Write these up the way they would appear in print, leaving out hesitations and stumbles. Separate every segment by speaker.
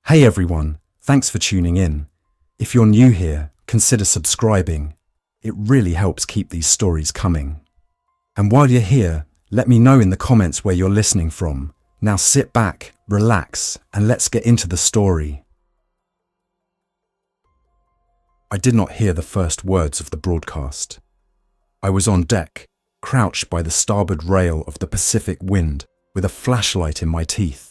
Speaker 1: Hey everyone, thanks for tuning in. If you're new here, consider subscribing. It really helps keep these stories coming. And while you're here, let me know in the comments where you're listening from. Now sit back, relax, and let's get into the story. I did not hear the first words of the broadcast. I was on deck, crouched by the starboard rail of the Pacific Wind, with a flashlight in my teeth,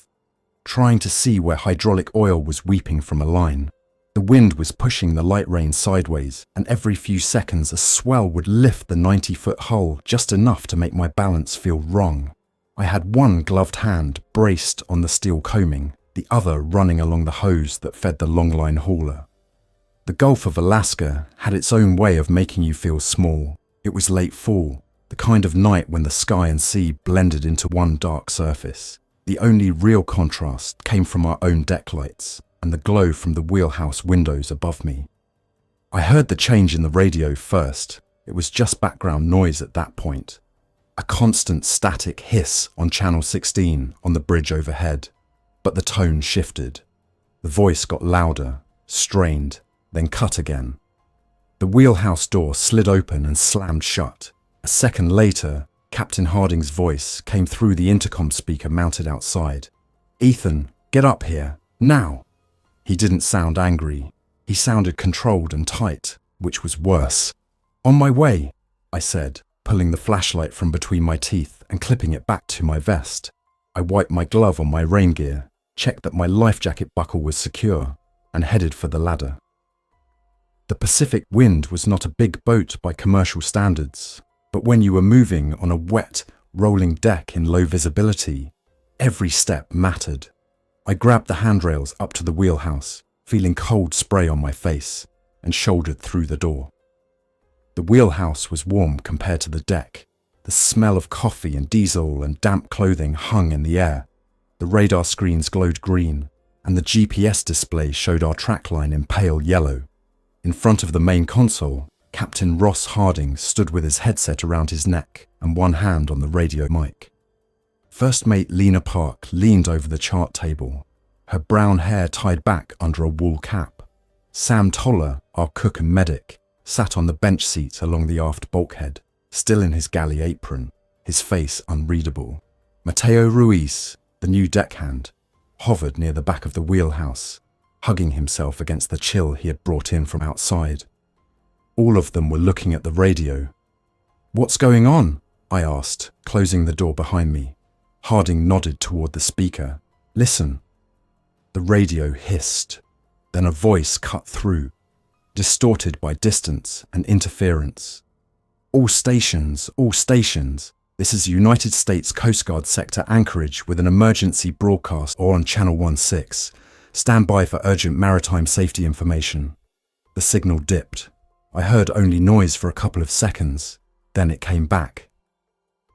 Speaker 1: trying to see where hydraulic oil was weeping from a line. The wind was pushing the light rain sideways, and every few seconds a swell would lift the 90-foot hull just enough to make my balance feel wrong. I had one gloved hand braced on the steel coaming, the other running along the hose that fed the longline hauler. The Gulf of Alaska had its own way of making you feel small. It was late fall, the kind of night when the sky and sea blended into one dark surface. The only real contrast came from our own deck lights and the glow from the wheelhouse windows above me. I heard the change in the radio first. It was just background noise at that point. A constant static hiss on channel 16 on the bridge overhead. But the tone shifted. The voice got louder, strained, then cut again. The wheelhouse door slid open and slammed shut. A second later, Captain Harding's voice came through the intercom speaker mounted outside. "Ethan, get up here, now!" He didn't sound angry. He sounded controlled and tight, which was worse. "On my way," I said, pulling the flashlight from between my teeth and clipping it back to my vest. I wiped my glove on my rain gear, checked that my life jacket buckle was secure, and headed for the ladder. The Pacific Wind was not a big boat by commercial standards, but when you were moving on a wet, rolling deck in low visibility, every step mattered. I grabbed the handrails up to the wheelhouse, feeling cold spray on my face, and shouldered through the door. The wheelhouse was warm compared to the deck. The smell of coffee and diesel and damp clothing hung in the air. The radar screens glowed green, and the GPS display showed our track line in pale yellow. In front of the main console, Captain Ross Harding stood with his headset around his neck and one hand on the radio mic. First Mate Lena Park leaned over the chart table, her brown hair tied back under a wool cap. Sam Toller, our cook and medic, sat on the bench seat along the aft bulkhead, still in his galley apron, his face unreadable. Mateo Ruiz, the new deckhand, hovered near the back of the wheelhouse, hugging himself against the chill he had brought in from outside. All of them were looking at the radio. "What's going on?" I asked, closing the door behind me. Harding nodded toward the speaker. "Listen." The radio hissed. Then a voice cut through, distorted by distance and interference. All stations. This is United States Coast Guard Sector Anchorage with an emergency broadcast or on Channel 16. Stand by for urgent maritime safety information." The signal dipped. I heard only noise for a couple of seconds, then it came back.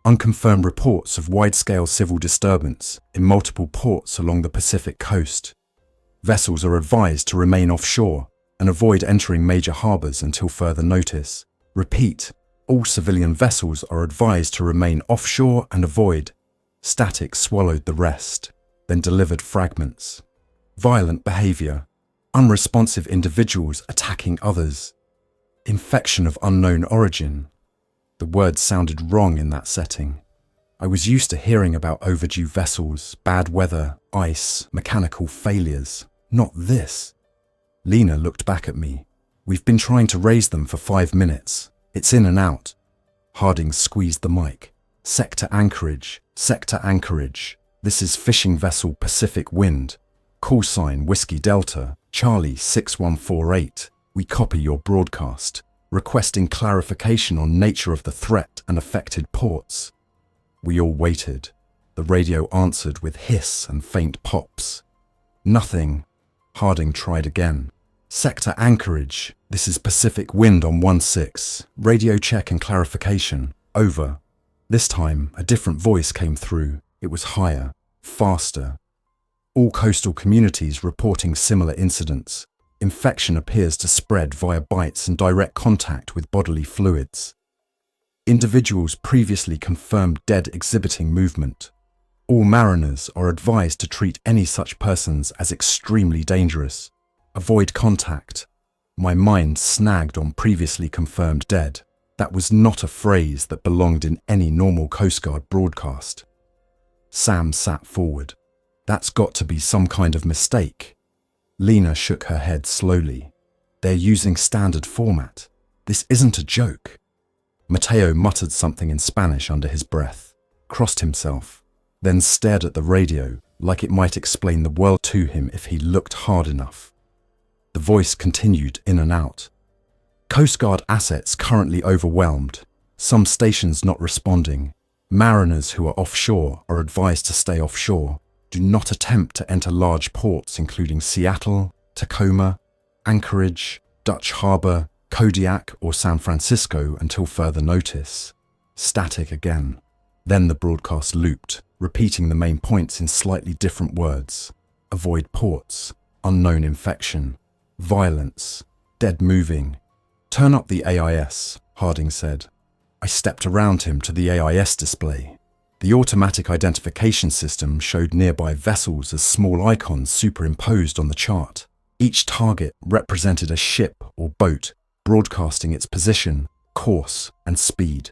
Speaker 1: Unconfirmed reports of wide-scale civil disturbance in multiple ports along the Pacific coast. Vessels are advised to remain offshore and avoid entering major harbours until further notice. Repeat, all civilian vessels are advised to remain offshore and avoid. Static swallowed the rest, then delivered fragments. Violent behaviour, unresponsive individuals attacking others. Infection of unknown origin. The words sounded wrong in that setting. I was used to hearing about overdue vessels, bad weather, ice, mechanical failures. Not this. Lena looked back at me. "We've been trying to raise them for 5 minutes. It's in and out." Harding squeezed the mic. Sector Anchorage. This is fishing vessel Pacific Wind. Call sign Whiskey Delta, Charlie 6148. We copy your broadcast, requesting clarification on nature of the threat and affected ports. We all waited. The radio answered with hiss and faint pops. "Nothing." Harding tried again. "Sector Anchorage. This is Pacific Wind on 16. Radio check and clarification. Over." This time, a different voice came through. It was higher, faster. "All coastal communities reporting similar incidents. Infection appears to spread via bites and direct contact with bodily fluids. Individuals previously confirmed dead exhibiting movement. All mariners are advised to treat any such persons as extremely dangerous. Avoid contact. My mind snagged on previously confirmed dead. That was not a phrase that belonged in any normal Coast Guard broadcast. Sam sat forward. That's got to be some kind of mistake. Lena shook her head slowly. They're using standard format. This isn't a joke. Mateo muttered something in Spanish under his breath, crossed himself, then stared at the radio like it might explain the world to him if he looked hard enough. The voice continued in and out. Coast Guard assets currently overwhelmed, some stations not responding. Mariners who are offshore are advised to stay offshore. Do not attempt to enter large ports including Seattle, Tacoma, Anchorage, Dutch Harbor, Kodiak or San Francisco until further notice. Static again. Then the broadcast looped, repeating the main points in slightly different words. Avoid ports, unknown infection, violence, dead moving. Turn up the AIS, Harding said. I stepped around him to the AIS display. The automatic identification system showed nearby vessels as small icons superimposed on the chart. Each target represented a ship or boat, broadcasting its position, course, and speed.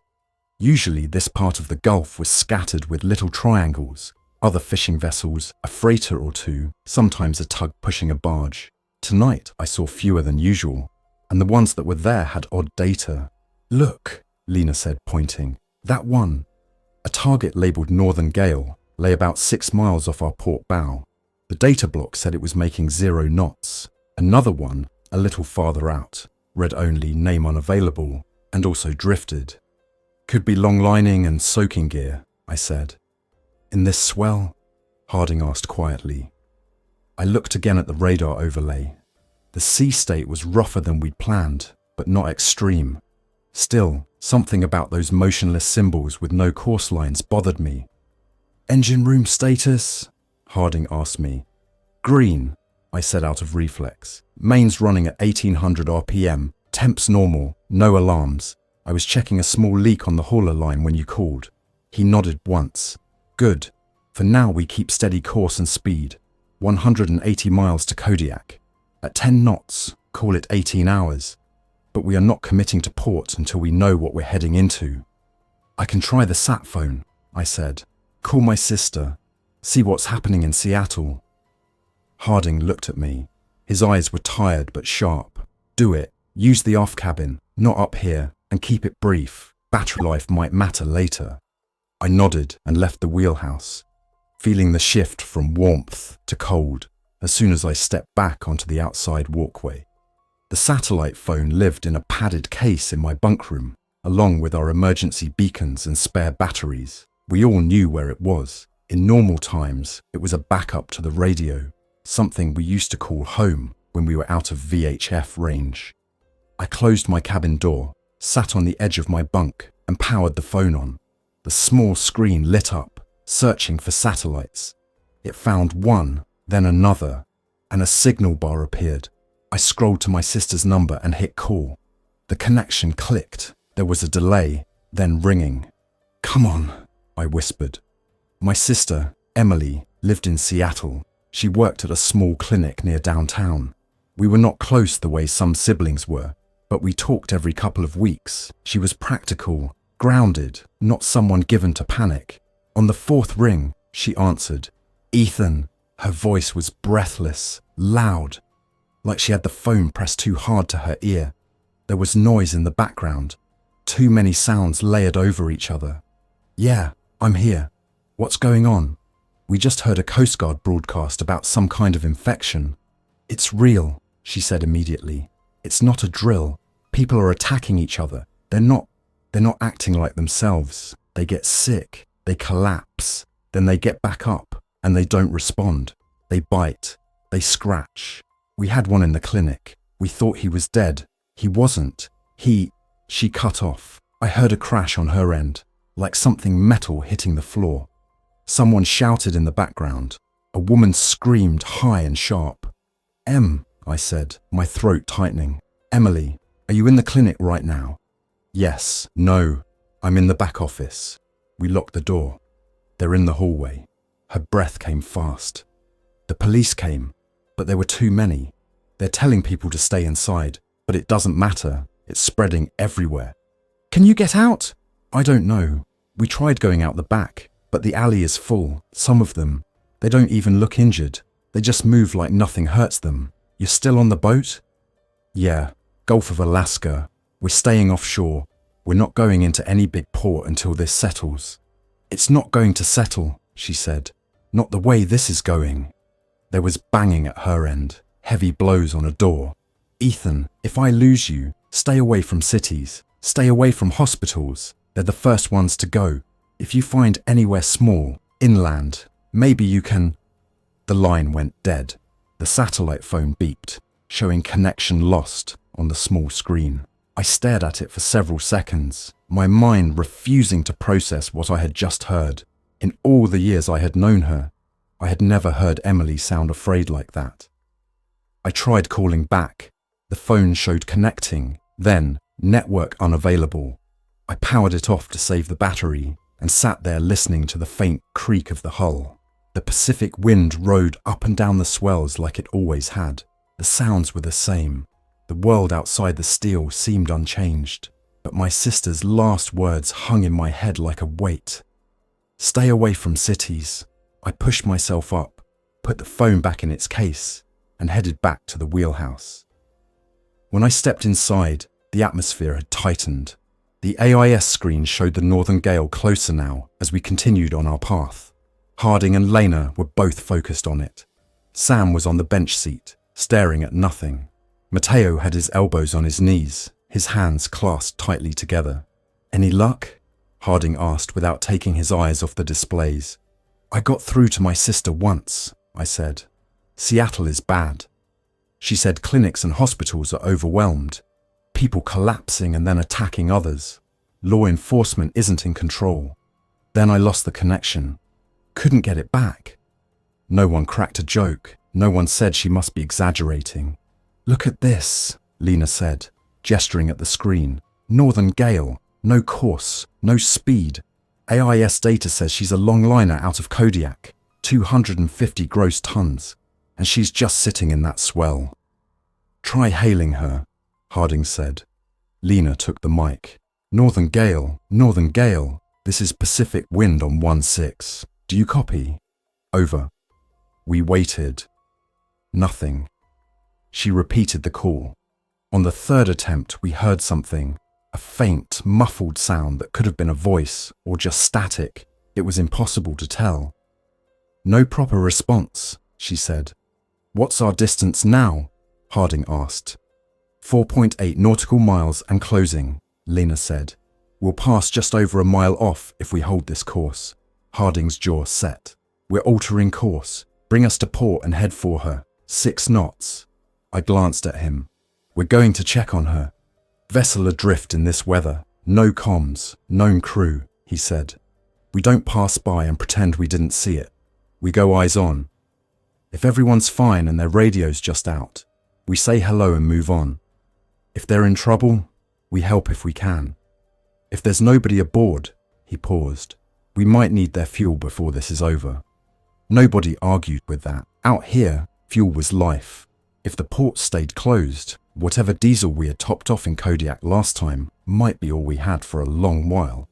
Speaker 1: Usually this part of the Gulf was scattered with little triangles, other fishing vessels, a freighter or two, sometimes a tug pushing a barge. Tonight I saw fewer than usual, and the ones that were there had odd data. Look, Lena said, pointing. That one. A target labelled Northern Gale lay about 6 miles off our port bow. The data block said it was making 0 knots. Another one, a little farther out, read only name unavailable, and also drifted. Could be long lining and soaking gear, I said. In this swell? Harding asked quietly. I looked again at the radar overlay. The sea state was rougher than we'd planned, but not extreme. Still, something about those motionless symbols with no course lines bothered me. Engine room status? Harding asked me. Green, I said out of reflex. Mains running at 1800 RPM, temps normal, no alarms. I was checking a small leak on the hauler line when you called. He nodded once. Good. For now we keep steady course and speed. 180 miles to Kodiak. At 10 knots, call it 18 hours. But we are not committing to port until we know what we're heading into. I can try the sat phone, I said. Call my sister. See what's happening in Seattle. Harding looked at me. His eyes were tired but sharp. Do it. Use the off cabin, not up here, and keep it brief. Battery life might matter later. I nodded and left the wheelhouse, feeling the shift from warmth to cold as soon as I stepped back onto the outside walkway. The satellite phone lived in a padded case in my bunk room, along with our emergency beacons and spare batteries. We all knew where it was. In normal times, it was a backup to the radio, something we used to call home when we were out of VHF range. I closed my cabin door, sat on the edge of my bunk, and powered the phone on. The small screen lit up, searching for satellites. It found one, then another, and a signal bar appeared. I scrolled to my sister's number and hit call. The connection clicked. There was a delay, then ringing. Come on, I whispered. My sister, Emily, lived in Seattle. She worked at a small clinic near downtown. We were not close the way some siblings were, but we talked every couple of weeks. She was practical, grounded, not someone given to panic. On the 4th ring, she answered. Ethan. Her voice was breathless, loud, like she had the phone pressed too hard to her ear. There was noise in the background, too many sounds layered over each other. Yeah, I'm here. What's going on? We just heard a Coast Guard broadcast about some kind of infection. It's real, she said immediately. It's not a drill. People are attacking each other. They're not acting like themselves. They get sick, they collapse, then they get back up. And they don't respond. They bite. They scratch. We had one in the clinic. We thought he was dead. He wasn't. She cut off. I heard a crash on her end, like something metal hitting the floor. Someone shouted in the background. A woman screamed high and sharp. I said, my throat tightening. Emily, are you in the clinic right now? Yes. No. I'm in the back office. We locked the door. They're in the hallway. Her breath came fast. The police came, but there were too many. They're telling people to stay inside, but it doesn't matter. It's spreading everywhere. Can you get out? I don't know. We tried going out the back, but the alley is full. Some of them, they don't even look injured. They just move like nothing hurts them. You're still on the boat? Yeah, Gulf of Alaska. We're staying offshore. We're not going into any big port until this settles. It's not going to settle, she said. Not the way this is going. There was banging at her end, heavy blows on a door. Ethan, if I lose you, stay away from cities. Stay away from hospitals. They're the first ones to go. If you find anywhere small, inland, maybe you can... The line went dead. The satellite phone beeped, showing connection lost on the small screen. I stared at it for several seconds, my mind refusing to process what I had just heard. In all the years I had known her, I had never heard Emily sound afraid like that. I tried calling back. The phone showed connecting, then network unavailable. I powered it off to save the battery and sat there listening to the faint creak of the hull. The Pacific wind rode up and down the swells like it always had. The sounds were the same. The world outside the steel seemed unchanged, but my sister's last words hung in my head like a weight. Stay away from cities. I pushed myself up, put the phone back in its case, and headed back to the wheelhouse. When I stepped inside, the atmosphere had tightened. The AIS screen showed the northern gale closer now as we continued on our path. Harding and Lena were both focused on it. Sam was on the bench seat, staring at nothing. Matteo had his elbows on his knees, his hands clasped tightly together. Any luck? Harding asked without taking his eyes off the displays. I got through to my sister once, I said. Seattle is bad. She said clinics and hospitals are overwhelmed. People collapsing and then attacking others. Law enforcement isn't in control. Then I lost the connection. Couldn't get it back. No one cracked a joke. No one said she must be exaggerating. Look at this, Lena said, gesturing at the screen. Northern gale, no course, no speed. AIS data says she's a long liner out of Kodiak, 250 gross tons, and she's just sitting in that swell. Try hailing her, Harding said. Lena took the mic. Northern gale, this is Pacific wind on 1-6. Do you copy? Over. We waited. Nothing. She repeated the call. On the third attempt, we heard something, a faint, muffled sound that could have been a voice or just static. It was impossible to tell. No proper response, she said. What's our distance now? Harding asked. 4.8 nautical miles and closing, Lena said. We'll pass just over a mile off if we hold this course. Harding's jaw set. We're altering course. Bring us to port and head for her. 6 knots. I glanced at him. We're going to check on her. Vessel adrift in this weather. No comms, known crew, he said. We don't pass by and pretend we didn't see it. We go eyes on. If everyone's fine and their radio's just out, we say hello and move on. If they're in trouble, we help if we can. If there's nobody aboard, he paused, we might need their fuel before this is over. Nobody argued with that. Out here, fuel was life. If the port stayed closed, whatever diesel we had topped off in Kodiak last time might be all we had for a long while.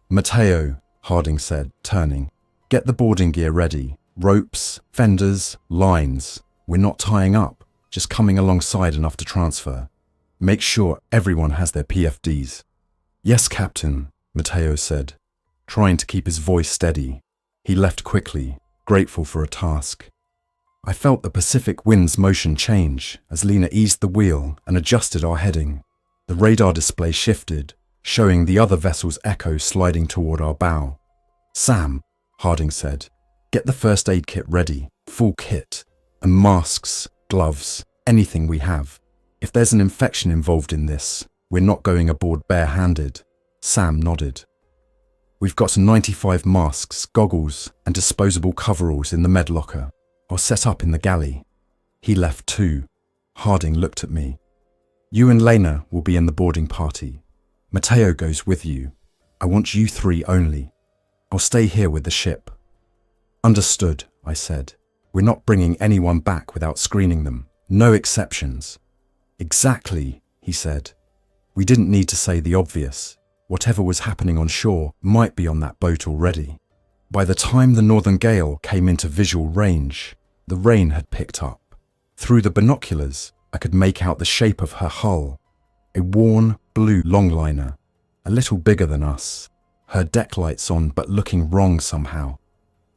Speaker 1: Matteo, Harding said, turning, get the boarding gear ready. Ropes, fenders, lines. We're not tying up, just coming alongside enough to transfer. Make sure everyone has their PFDs. Yes, Captain, Matteo said, trying to keep his voice steady. He left quickly, grateful for a task. I felt the Pacific wind's motion change as Lena eased the wheel and adjusted our heading. The radar display shifted, showing the other vessel's echo sliding toward our bow. Sam, Harding said, get the first aid kit ready, full kit, and masks, gloves, anything we have. If there's an infection involved in this, we're not going aboard bare-handed. Sam nodded. We've got 95 masks, goggles, and disposable coveralls in the med locker. I'll set up in the galley. He left too. Harding looked at me. You and Lena will be in the boarding party. Matteo goes with you. I want you 3 only. I'll stay here with the ship. Understood, I said. We're not bringing anyone back without screening them. No exceptions. Exactly, he said. We didn't need to say the obvious. Whatever was happening on shore might be on that boat already. By the time the northern gale came into visual range, the rain had picked up. Through the binoculars, I could make out the shape of her hull. A worn, blue longliner, a little bigger than us. Her deck lights on but looking wrong somehow.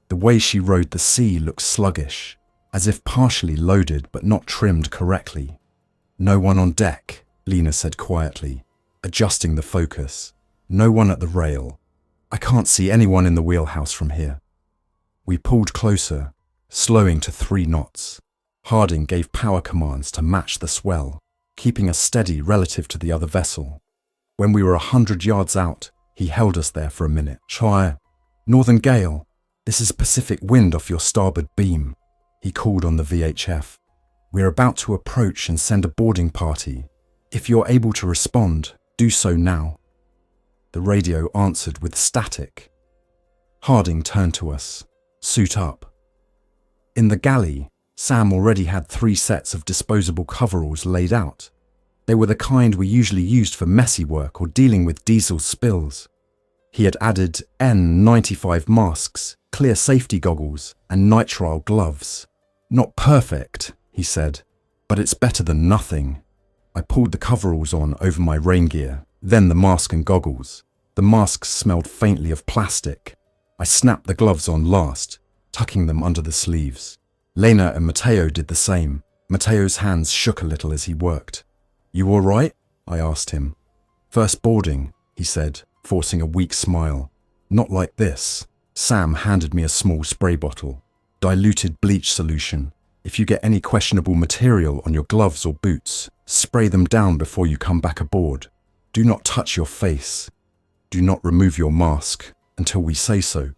Speaker 1: The way she rode the sea looked sluggish, as if partially loaded but not trimmed correctly. No one on deck, Lena said quietly, adjusting the focus. No one at the rail. I can't see anyone in the wheelhouse from here. We pulled closer, slowing to 3 knots. Harding gave power commands to match the swell, keeping us steady relative to the other vessel. When we were 100 yards out, he held us there for a minute. Try. Northern gale. This is Pacific wind off your starboard beam, he called on the VHF. We're about to approach and send a boarding party. If you're able to respond, do so now. The radio answered with static. Harding turned to us. Suit up. In the galley, Sam already had 3 sets of disposable coveralls laid out. They were the kind we usually used for messy work or dealing with diesel spills. He had added N95 masks, clear safety goggles, and nitrile gloves. Not perfect, he said, but it's better than nothing. I pulled the coveralls on over my rain gear, then the mask and goggles. The masks smelled faintly of plastic. I snapped the gloves on last, tucking them under the sleeves. Lena and Matteo did the same. Matteo's hands shook a little as he worked. You all right? I asked him. First boarding, he said, forcing a weak smile. Not like this. Sam handed me a small spray bottle. Diluted bleach solution. If you get any questionable material on your gloves or boots, spray them down before you come back aboard. Do not touch your face. Do not remove your mask until we say so.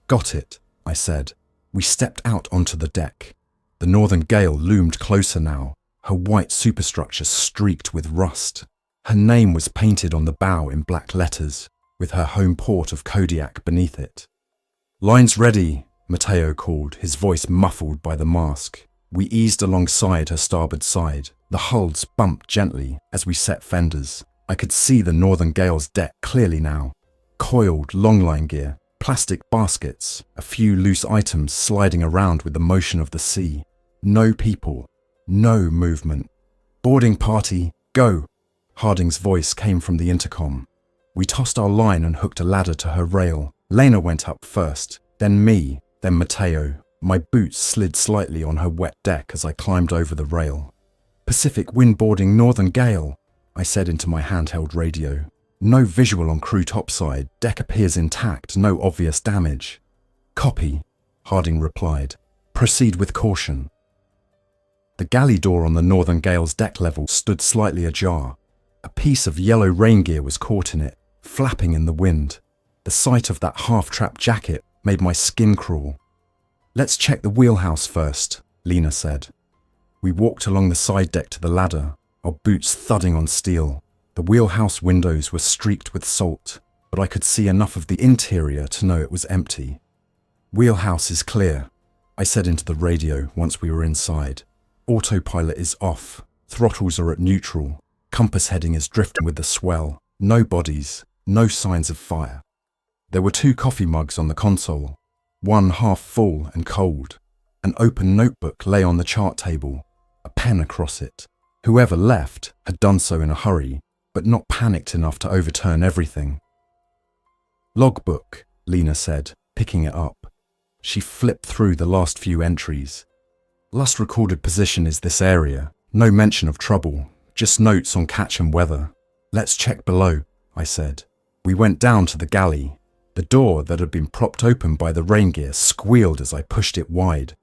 Speaker 1: Got it, I said. We stepped out onto the deck. The northern gale loomed closer now, her white superstructure streaked with rust. Her name was painted on the bow in black letters, with her home port of Kodiak beneath it. Lines ready, Matteo called, his voice muffled by the mask. We eased alongside her starboard side. The hulls bumped gently as we set fenders. I could see the northern gale's deck clearly now. Coiled longline gear, plastic baskets, a few loose items sliding around with the motion of the sea. No people, no movement. Boarding party, go! Harding's voice came from the intercom. We tossed our line and hooked a ladder to her rail. Lena went up first, then me, then Matteo. My boots slid slightly on her wet deck as I climbed over the rail. Pacific wind boarding northern gale, I said into my handheld radio. No visual on crew topside, deck appears intact, no obvious damage. Copy, Harding replied. Proceed with caution. The galley door on the northern gale's deck level stood slightly ajar. A piece of yellow rain gear was caught in it, flapping in the wind. The sight of that half-trapped jacket made my skin crawl. Let's check the wheelhouse first, Lena said. We walked along the side deck to the ladder, our boots thudding on steel. The wheelhouse windows were streaked with salt, but I could see enough of the interior to know it was empty. Wheelhouse is clear, I said into the radio once we were inside. Autopilot is off, throttles are at neutral, compass heading is drifting with the swell, no bodies, no signs of fire. There were 2 coffee mugs on the console, one half full and cold. An open notebook lay on the chart table, a pen across it. Whoever left had done so in a hurry, but not panicked enough to overturn everything. Logbook, Lena said, picking it up. She flipped through the last few entries. Last recorded position is this area. No mention of trouble, just notes on catch and weather. Let's check below, I said. We went down to the galley. The door that had been propped open by the rain gear squealed as I pushed it wide.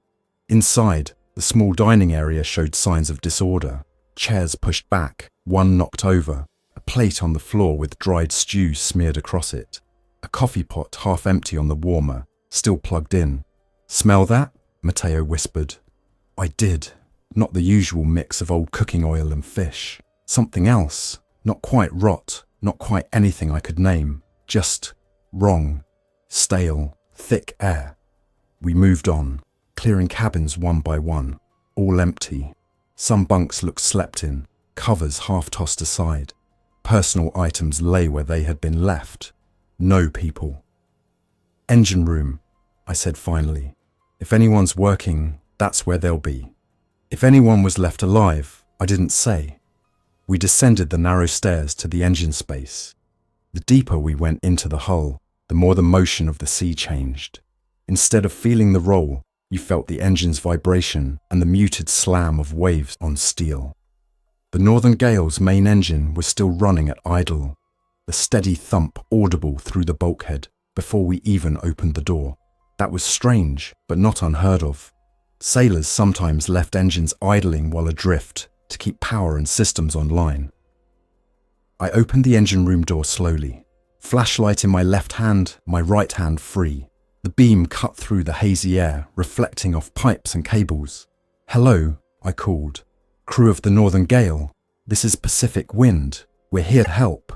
Speaker 1: Inside, the small dining area showed signs of disorder. Chairs pushed back, one knocked over, a plate on the floor with dried stew smeared across it. A coffee pot half empty on the warmer, still plugged in. Smell that? Matteo whispered. I did. Not the usual mix of old cooking oil and fish. Something else. Not quite rot, not quite anything I could name. Just wrong. Stale, thick air. We moved on, clearing cabins one by one, all empty. Some bunks looked slept in, covers half tossed aside. Personal items lay where they had been left. No people. "Engine room," I said finally. "If anyone's working, that's where they'll be." If anyone was left alive, I didn't say. We descended the narrow stairs to the engine space. The deeper we went into the hull, the more the motion of the sea changed. Instead of feeling the roll, you felt the engine's vibration and the muted slam of waves on steel. The Northern Gale's main engine was still running at idle, the steady thump audible through the bulkhead before we even opened the door. That was strange, but not unheard of. Sailors sometimes left engines idling while adrift to keep power and systems online. I opened the engine room door slowly, flashlight in my left hand, my right hand free. The beam cut through the hazy air, reflecting off pipes and cables. "Hello," I called. "Crew of the Northern Gale, this is Pacific Wind. We're here to help."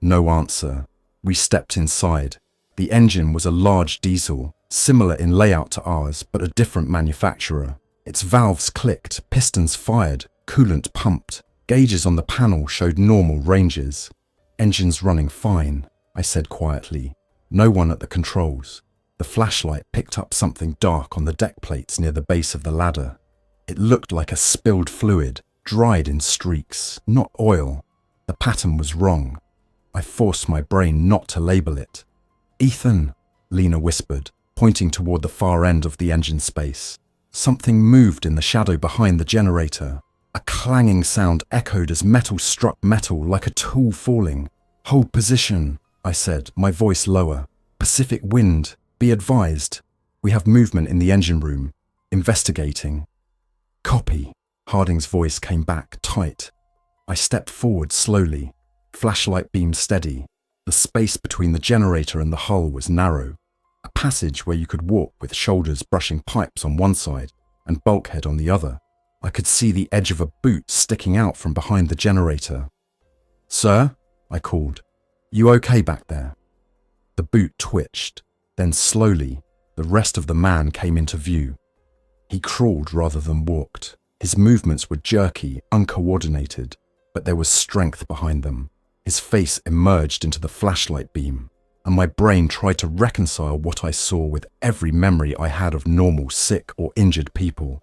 Speaker 1: No answer. We stepped inside. The engine was a large diesel, similar in layout to ours, but a different manufacturer. Its valves clicked, pistons fired, coolant pumped. Gauges on the panel showed normal ranges. "Engine's running fine," I said quietly. No one at the controls. The flashlight picked up something dark on the deck plates near the base of the ladder. It looked like a spilled fluid, dried in streaks, not oil. The pattern was wrong. I forced my brain not to label it. "Ethan," Lena whispered, pointing toward the far end of the engine space. Something moved in the shadow behind the generator. A clanging sound echoed as metal struck metal like a tool falling. "Hold position," I said, my voice lower. "Pacific Wind, be advised. We have movement in the engine room. Investigating." "Copy." Harding's voice came back, tight. I stepped forward slowly, flashlight beam steady. The space between the generator and the hull was narrow. A passage where you could walk with shoulders brushing pipes on one side and bulkhead on the other. I could see the edge of a boot sticking out from behind the generator. "Sir?" I called. "You okay back there?" The boot twitched. Then slowly, the rest of the man came into view. He crawled rather than walked. His movements were jerky, uncoordinated, but there was strength behind them. His face emerged into the flashlight beam, and my brain tried to reconcile what I saw with every memory I had of normal, sick or injured people.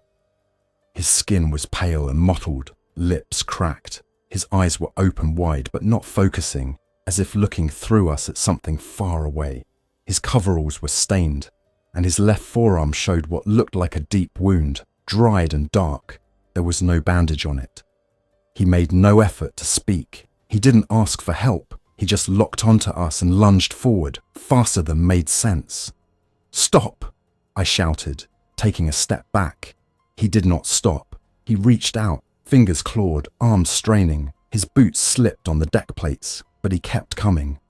Speaker 1: His skin was pale and mottled, lips cracked. His eyes were open wide but not focusing, as if looking through us at something far away. His coveralls were stained, and his left forearm showed what looked like a deep wound, dried and dark. There was no bandage on it. He made no effort to speak. He didn't ask for help. He just locked onto us and lunged forward, faster than made sense. "Stop!" I shouted, taking a step back. He did not stop. He reached out, fingers clawed, arms straining. His boots slipped on the deck plates, but he kept coming.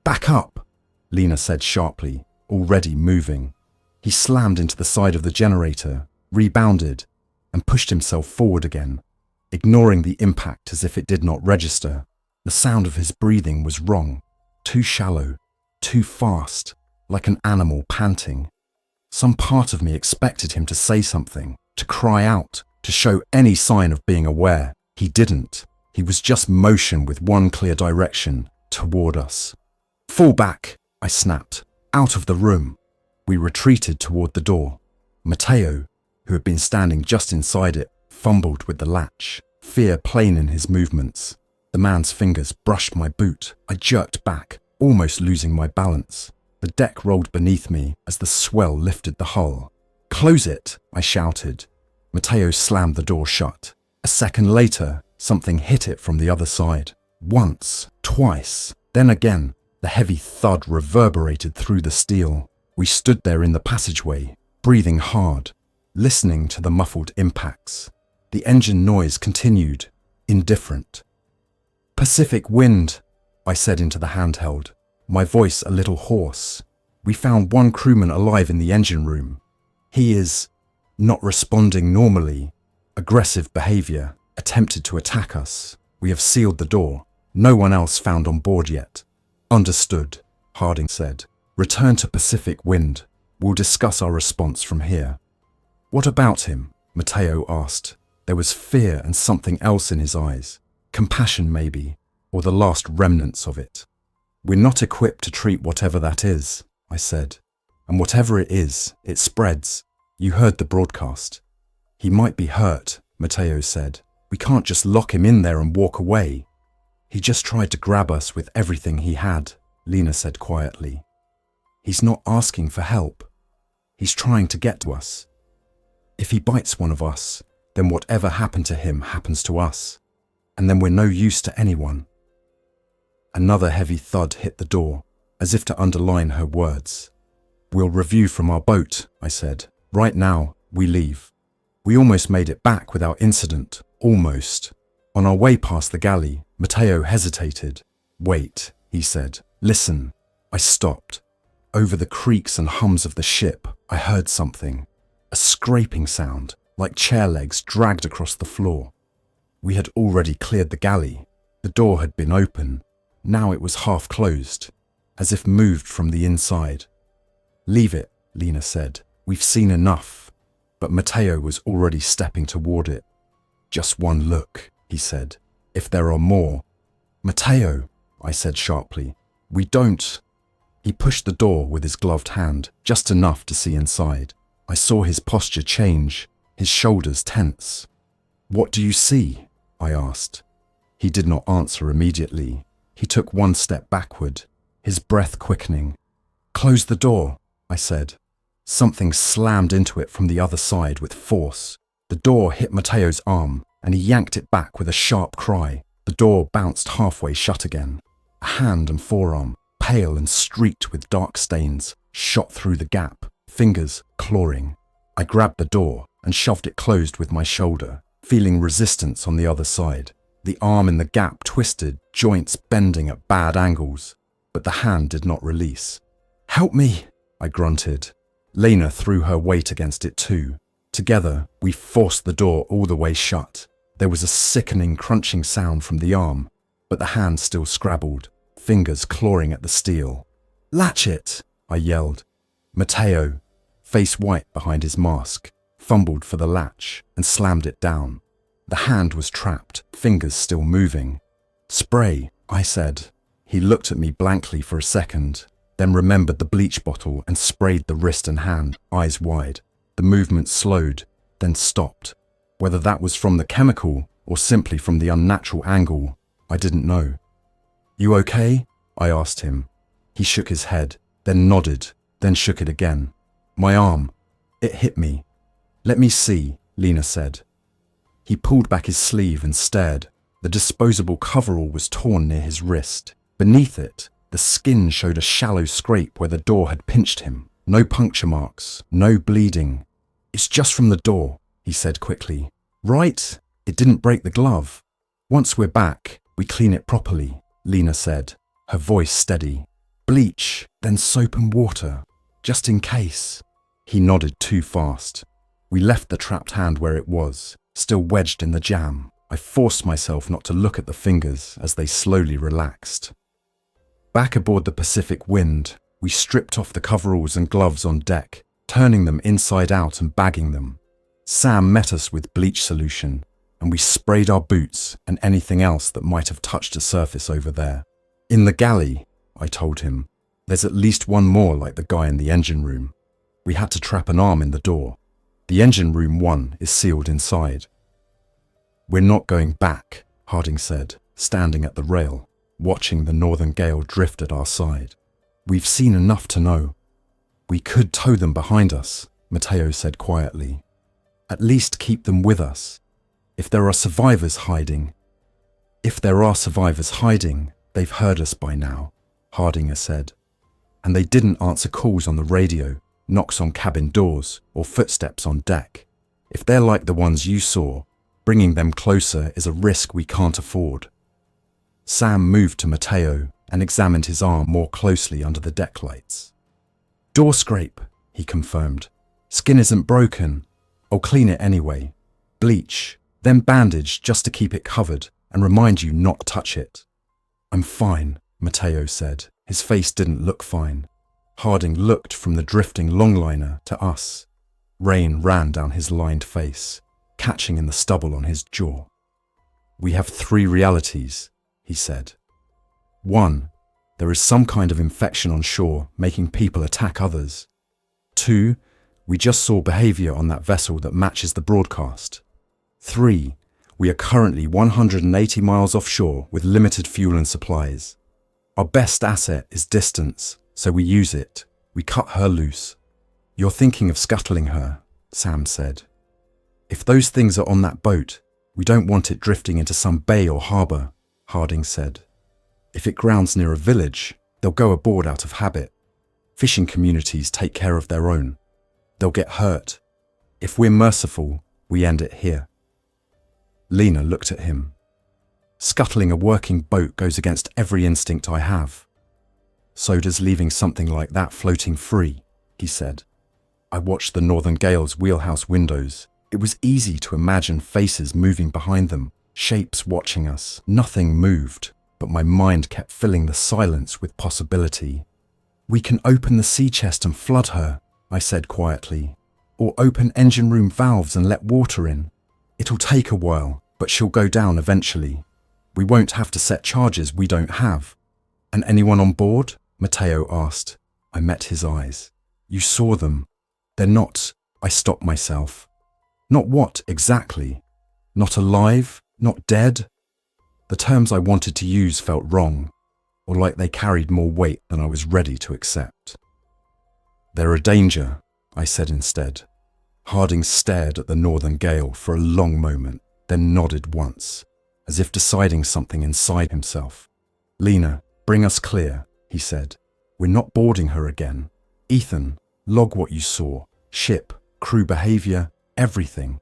Speaker 1: "Back up!" Lena said sharply, already moving. He slammed into the side of the generator, rebounded, and pushed himself forward again, ignoring the impact as if it did not register. The sound of his breathing was wrong, too shallow, too fast, like an animal panting. Some part of me expected him to say something, to cry out, to show any sign of being aware. He didn't. He was just motion with one clear direction, toward us. "Fall back," I snapped. "Out of the room." We retreated toward the door. Matteo, who had been standing just inside it, fumbled with the latch, fear plain in his movements. The man's fingers brushed my boot. I jerked back, almost losing my balance. The deck rolled beneath me as the swell lifted the hull. "Close it," I shouted. Matteo slammed the door shut. A second later, something hit it from the other side. Once, twice, then again. The heavy thud reverberated through the steel. We stood there in the passageway, breathing hard, listening to the muffled impacts. The engine noise continued, indifferent. "Pacific Wind," I said into the handheld, my voice a little hoarse. "We found one crewman alive in the engine room. He is not responding normally. Aggressive behavior, attempted to attack us. We have sealed the door. No one else found on board yet." "Understood," Harding said. "Return to Pacific Wind. We'll discuss our response from here. What about him? Matteo asked. There was fear and something else in his eyes. Compassion, maybe, or the last remnants of it. We're not equipped to treat whatever that is, I said. And whatever it is, it spreads. You heard the broadcast. He might be hurt, Matteo said. We can't just lock him in there and walk away. He just tried to grab us with everything he had, Lena said quietly. He's not asking for help. He's trying to get to us. If he bites one of us, then whatever happened to him happens to us. And then we're no use to anyone. Another heavy thud hit the door, as if to underline her words. We'll review from our boat, I said. Right now, we leave. We almost made it back without incident. Almost. On our way past the galley, Matteo hesitated. Wait, he said. Listen. I stopped. Over the creaks and hums of the ship, I heard something. A scraping sound, like chair legs dragged across the floor. We had already cleared the galley. The door had been open. Now it was half closed, as if moved from the inside. Leave it, Lena said. We've seen enough. But Matteo was already stepping toward it. Just one look, he said. If there are more. Matteo, I said sharply. We don't. He pushed the door with his gloved hand, just enough to see inside. I saw his posture change, his shoulders tense. What do you see? I asked. He did not answer immediately. He took one step backward, his breath quickening. Close the door, I said. Something slammed into it from the other side with force. The door hit Matteo's arm, and he yanked it back with a sharp cry. The door bounced halfway shut again. A hand and forearm, pale and streaked with dark stains, shot through the gap, fingers clawing. I grabbed the door and shoved it closed with my shoulder, feeling resistance on the other side. The arm in the gap twisted, joints bending at bad angles, but the hand did not release. Help me, I grunted. Lena threw her weight against it too. Together, we forced the door all the way shut. There was a sickening crunching sound from the arm, but the hand still scrabbled, fingers clawing at the steel. Latch it, I yelled. Matteo, face white behind his mask, fumbled for the latch and slammed it down. The hand was trapped, fingers still moving. Spray, I said. He looked at me blankly for a second, then remembered the bleach bottle and sprayed the wrist and hand, eyes wide. The movement slowed, then stopped. Whether that was from the chemical or simply from the unnatural angle, I didn't know. You okay? I asked him. He shook his head, then nodded, then shook it again. My arm. It hit me. Let me see, Lena said. He pulled back his sleeve and stared. The disposable coverall was torn near his wrist. Beneath it, the skin showed a shallow scrape where the door had pinched him. No puncture marks, no bleeding. It's just from the door, he said quickly. Right? It didn't break the glove. Once we're back, we clean it properly, Lena said, her voice steady. Bleach, then soap and water, just in case. He nodded too fast. We left the trapped hand where it was, still wedged in the jam. I forced myself not to look at the fingers as they slowly relaxed. Back aboard the Pacific Wind, we stripped off the coveralls and gloves on deck, turning them inside out and bagging them. Sam met us with bleach solution, and we sprayed our boots and anything else that might have touched a surface over there. In the galley, I told him, there's at least one more like the guy in the engine room. We had to trap an arm in the door. The engine room one is sealed inside. We're not going back, Harding said, standing at the rail, watching the northern gale drift at our side. We've seen enough to know. We could tow them behind us, Matteo said quietly. At least keep them with us. If there are survivors hiding, they've heard us by now, Hardinger said. And they didn't answer calls on the radio, knocks on cabin doors, or footsteps on deck. If they're like the ones you saw, bringing them closer is a risk we can't afford. Sam moved to Matteo and examined his arm more closely under the deck lights. Door scrape, he confirmed. Skin isn't broken. I'll clean it anyway. Bleach, then bandage just to keep it covered and remind you not to touch it. I'm fine, Matteo said. His face didn't look fine. Harding looked from the drifting longliner to us. Rain ran down his lined face, catching in the stubble on his jaw. "We have 3 realities," he said. 1. There is some kind of infection on shore making people attack others. 2. We just saw behavior on that vessel that matches the broadcast. 3. We are currently 180 miles offshore with limited fuel and supplies. Our best asset is distance, so we use it. We cut her loose. "You're thinking of scuttling her," Sam said. "If those things are on that boat, we don't want it drifting into some bay or harbour," Harding said. "If it grounds near a village, they'll go aboard out of habit. Fishing communities take care of their own. They'll get hurt. If we're merciful, we end it here." Lena looked at him. "Scuttling a working boat goes against every instinct I have." "So does leaving something like that floating free," he said. I watched the northern gale's wheelhouse windows. It was easy to imagine faces moving behind them, shapes watching us. Nothing moved, but my mind kept filling the silence with possibility. "We can open the sea chest and flood her," I said quietly. "Or open engine room valves and let water in. It'll take a while, but she'll go down eventually. We won't have to set charges we don't have." "And anyone on board?" Matteo asked. I met his eyes. "You saw them. They're not," I stopped myself. "Not what, exactly? Not alive? Not dead?" The terms I wanted to use felt wrong, or like they carried more weight than I was ready to accept. "They're a danger," I said instead. Harding stared at the northern gale for a long moment, then nodded once, as if deciding something inside himself. "Lena, bring us clear," he said. "We're not boarding her again. Ethan, log what you saw. Ship, crew behavior, everything.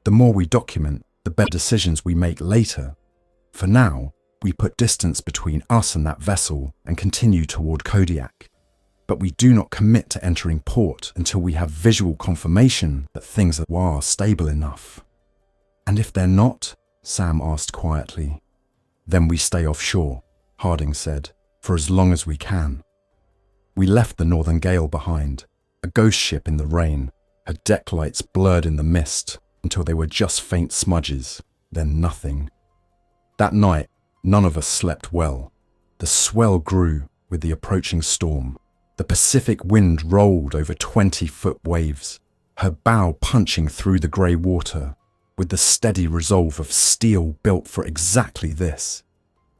Speaker 1: The more we document, the better decisions we make later. For now, we put distance between us and that vessel and continue toward Kodiak. But we do not commit to entering port until we have visual confirmation that things are stable enough." "And if they're not?" Sam asked quietly. "Then we stay offshore," Harding said, "for as long as we can." We left the northern gale behind, a ghost ship in the rain, her deck lights blurred in the mist until they were just faint smudges, then nothing. That night, none of us slept well. The swell grew with the approaching storm. The Pacific wind rolled over 20-foot waves, her bow punching through the grey water, with the steady resolve of steel built for exactly this.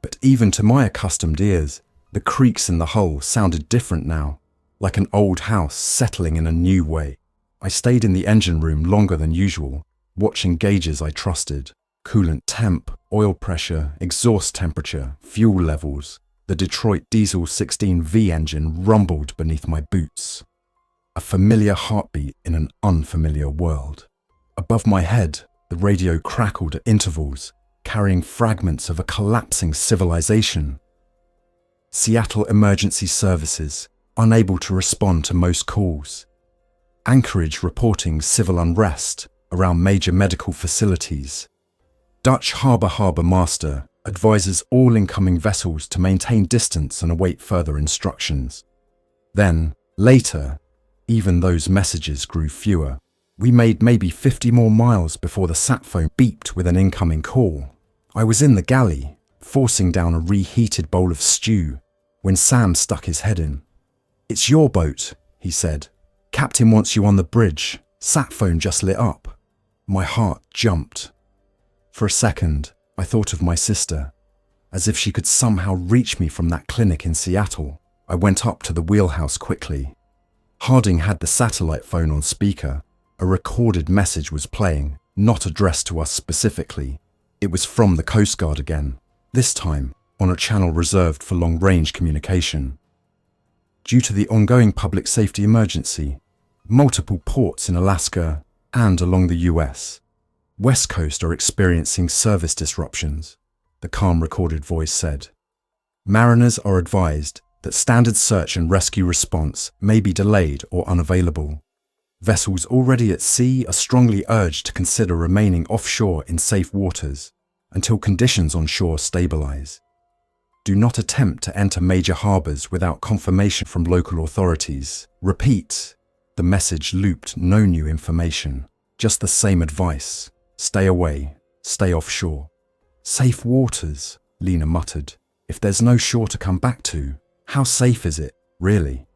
Speaker 1: But even to my accustomed ears, the creaks in the hull sounded different now, like an old house settling in a new way. I stayed in the engine room longer than usual, watching gauges I trusted. Coolant temp, oil pressure, exhaust temperature, fuel levels. The Detroit diesel 16V engine rumbled beneath my boots. A familiar heartbeat in an unfamiliar world. Above my head, the radio crackled at intervals, carrying fragments of a collapsing civilization. Seattle Emergency Services, unable to respond to most calls. Anchorage reporting civil unrest around major medical facilities. Dutch Harbour Master advises all incoming vessels to maintain distance and await further instructions. Then, later, even those messages grew fewer. We made maybe 50 more miles before the sat phone beeped with an incoming call. I was in the galley, forcing down a reheated bowl of stew, when Sam stuck his head in. "It's your boat," he said. "Captain wants you on the bridge. Sat phone just lit up." My heart jumped. For a second, I thought of my sister, as if she could somehow reach me from that clinic in Seattle. I went up to the wheelhouse quickly. Harding had the satellite phone on speaker. A recorded message was playing, not addressed to us specifically. It was from the Coast Guard again, this time on a channel reserved for long-range communication. Due to the ongoing public safety emergency, multiple ports in Alaska and along the US, West Coast are experiencing service disruptions, the calm recorded voice said. Mariners are advised that standard search and rescue response may be delayed or unavailable. Vessels already at sea are strongly urged to consider remaining offshore in safe waters until conditions on shore stabilize. Do not attempt to enter major harbors without confirmation from local authorities. Repeat. The message looped no new information, just the same advice. Stay away, stay offshore. Safe waters, Lena muttered. If there's no shore to come back to, how safe is it, really?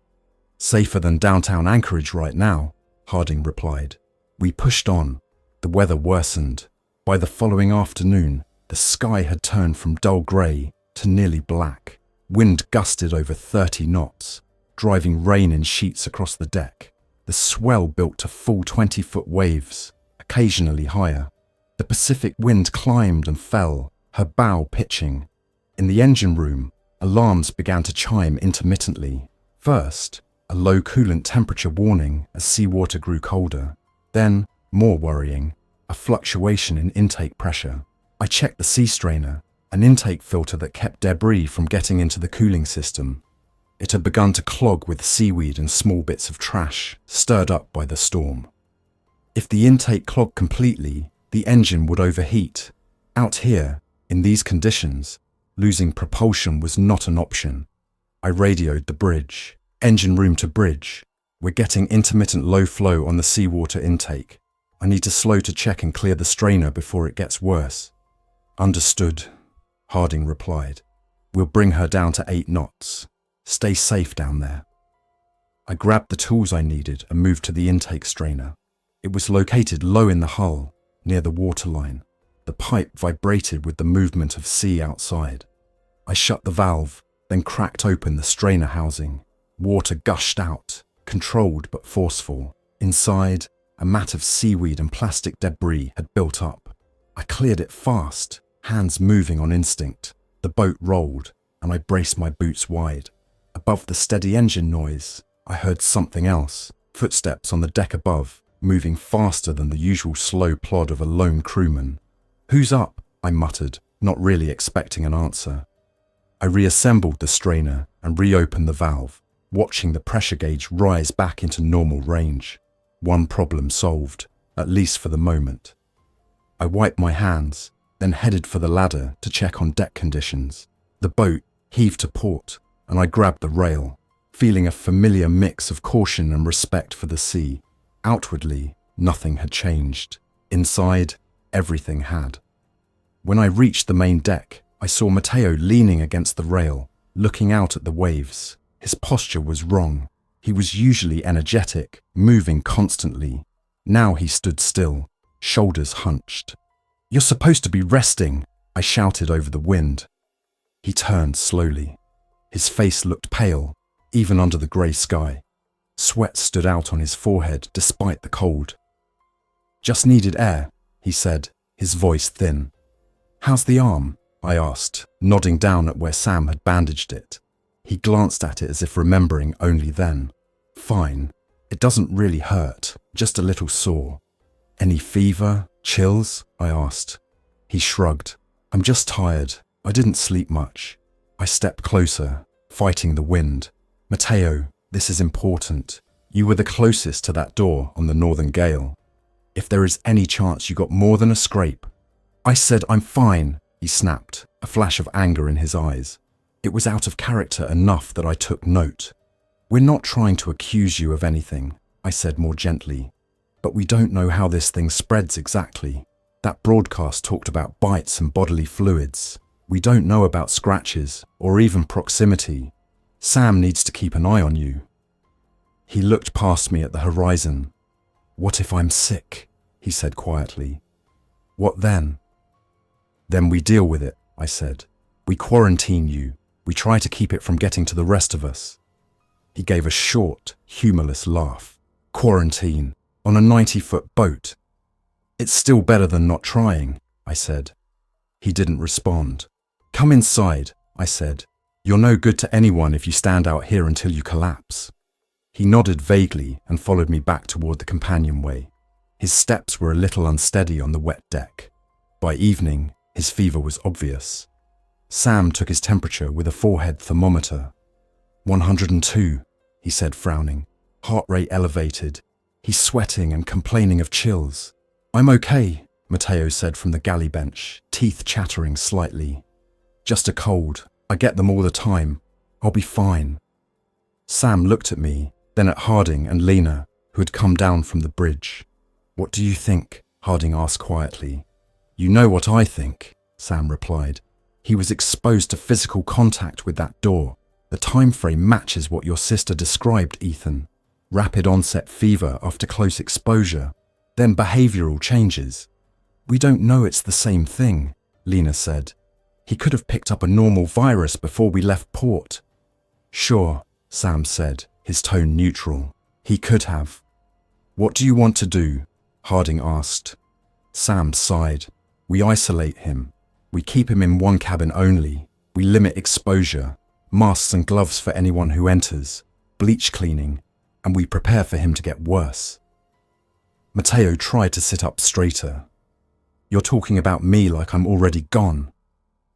Speaker 1: Safer than downtown Anchorage right now, Harding replied. We pushed on. The weather worsened. By the following afternoon, the sky had turned from dull grey to nearly black. Wind gusted over 30 knots, driving rain in sheets across the deck. The swell built to full 20-foot waves, occasionally higher. The Pacific wind climbed and fell, her bow pitching. In the engine room, alarms began to chime intermittently. First, a low coolant temperature warning as seawater grew colder. Then, more worrying, a fluctuation in intake pressure. I checked the sea strainer, an intake filter that kept debris from getting into the cooling system. It had begun to clog with seaweed and small bits of trash stirred up by the storm. If the intake clogged completely, the engine would overheat. Out here, in these conditions, losing propulsion was not an option. I radioed the bridge. Engine room to bridge. We're getting intermittent low flow on the seawater intake. I need to slow to check and clear the strainer before it gets worse. Understood, Harding replied. We'll bring her down to 8 knots. Stay safe down there. I grabbed the tools I needed and moved to the intake strainer. It was located low in the hull, near the waterline. The pipe vibrated with the movement of sea outside. I shut the valve, then cracked open the strainer housing. Water gushed out, controlled but forceful. Inside, a mat of seaweed and plastic debris had built up. I cleared it fast, hands moving on instinct. The boat rolled, and I braced my boots wide. Above the steady engine noise, I heard something else, footsteps on the deck above, moving faster than the usual slow plod of a lone crewman. Who's up? I muttered, not really expecting an answer. I reassembled the strainer and reopened the valve, watching the pressure gauge rise back into normal range. One problem solved, at least for the moment. I wiped my hands, then headed for the ladder to check on deck conditions. The boat heaved to port, and I grabbed the rail, feeling a familiar mix of caution and respect for the sea. Outwardly, nothing had changed. Inside, everything had. When I reached the main deck, I saw Matteo leaning against the rail, looking out at the waves. His posture was wrong. He was usually energetic, moving constantly. Now he stood still, shoulders hunched. "You're supposed to be resting," I shouted over the wind. He turned slowly. His face looked pale, even under the grey sky. Sweat stood out on his forehead despite the cold. "Just needed air," he said, his voice thin. "How's the arm?" I asked, nodding down at where Sam had bandaged it. He glanced at it as if remembering only then. "Fine. It doesn't really hurt, just a little sore." "Any fever? Chills?" I asked. He shrugged. "I'm just tired. I didn't sleep much." I stepped closer, fighting the wind. "Matteo, this is important. You were the closest to that door on the Northern Gale. If there is any chance you got more than a scrape..." "I said I'm fine," he snapped, a flash of anger in his eyes. It was out of character enough that I took note. "We're not trying to accuse you of anything," I said more gently. "But we don't know how this thing spreads exactly. That broadcast talked about bites and bodily fluids. We don't know about scratches or even proximity. Sam needs to keep an eye on you." He looked past me at the horizon. "What if I'm sick?" he said quietly. "What then?" "Then we deal with it," I said. "We quarantine you. We try to keep it from getting to the rest of us." He gave a short, humorless laugh. "Quarantine? On a 90-foot boat?" "It's still better than not trying," I said. He didn't respond. "Come inside," I said. "You're no good to anyone if you stand out here until you collapse." He nodded vaguely and followed me back toward the companionway. His steps were a little unsteady on the wet deck. By evening, his fever was obvious. Sam took his temperature with a forehead thermometer. 102, he said, frowning. Heart rate elevated. He's sweating and complaining of chills. "I'm okay," Matteo said from the galley bench, teeth chattering slightly. "Just a cold. I get them all the time. I'll be fine. Sam looked at me, then at Harding and Lena, who had come down from the bridge. What do you think? Harding asked quietly. You know what I think, Sam replied. He was exposed to physical contact with that door. The time frame matches what your sister described, Ethan. Rapid onset fever after close exposure, then behavioural changes. We don't know it's the same thing, Lena said. He could have picked up a normal virus before we left port. Sure, Sam said, his tone neutral. He could have. What do you want to do? Harding asked. Sam sighed. We isolate him. We keep him in one cabin only. We limit exposure. Masks and gloves for anyone who enters. Bleach cleaning. And we prepare for him to get worse. Matteo tried to sit up straighter. You're talking about me like I'm already gone.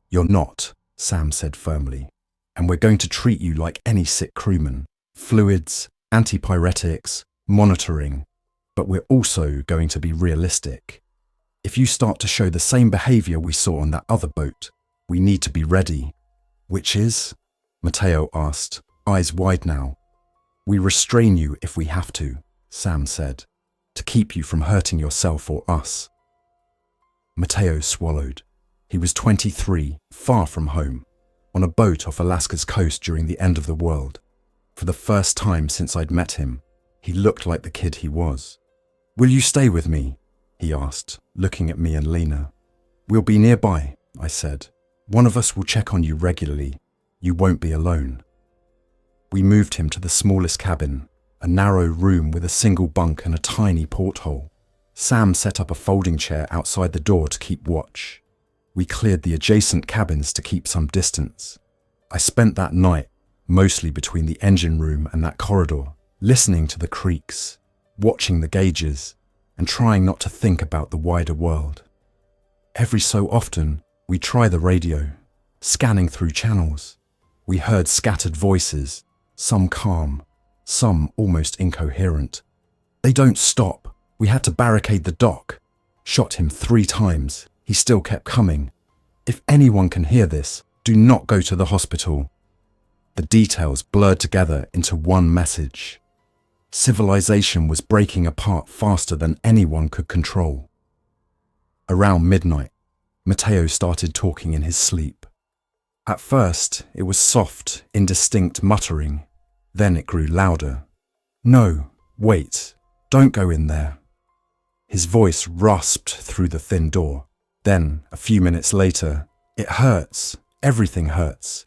Speaker 1: You're not, Sam said firmly. And we're going to treat you like any sick crewman. Fluids, antipyretics, monitoring. But we're also going to be realistic. If you start to show the same behaviour we saw on that other boat, we need to be ready. Which is? Matteo asked, eyes wide now. We restrain you if we have to, Sam said, to keep you from hurting yourself or us. Matteo swallowed. He was 23, far from home, on a boat off Alaska's coast during the end of the world. For the first time since I'd met him, he looked like the kid he was. Will you stay with me? He asked, looking at me and Lena. We'll be nearby, I said. One of us will check on you regularly. You won't be alone. We moved him to the smallest cabin, a narrow room with a single bunk and a tiny porthole. Sam set up a folding chair outside the door to keep watch. We cleared the adjacent cabins to keep some distance. I spent that night, mostly between the engine room and that corridor, listening to the creaks, watching the gauges, and trying not to think about the wider world. Every so often, we try the radio, scanning through channels. We heard scattered voices, some calm, some almost incoherent. They don't stop. We had to barricade the dock. Shot him 3 times. He still kept coming. If anyone can hear this, do not go to the hospital. The details blurred together into one message. Civilization was breaking apart faster than anyone could control. Around midnight, Matteo started talking in his sleep. At first, it was soft, indistinct muttering. Then it grew louder. No, wait, don't go in there. His voice rasped through the thin door. Then, a few minutes later, it hurts. Everything hurts.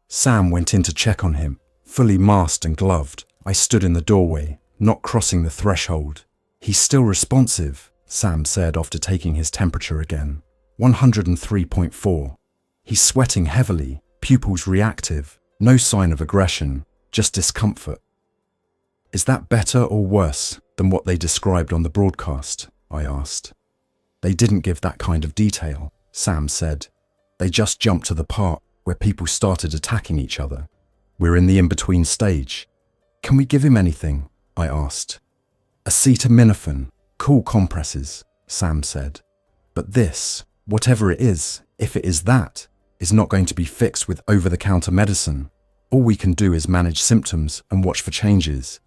Speaker 1: Sam went in to check on him, fully masked and gloved. I stood in the doorway, not crossing the threshold. He's still responsive, Sam said after taking his temperature again. 103.4. He's sweating heavily, pupils reactive, no sign of aggression, just discomfort. Is that better or worse than what they described on the broadcast? I asked. They didn't give that kind of detail, Sam said. They just jumped to the part where people started attacking each other. We're in the in-between stage. Can we give him anything? I asked. Acetaminophen, cool compresses, Sam said. But this, whatever it is, if it is that, is not going to be fixed with over-the-counter medicine. All we can do is manage symptoms and watch for changes.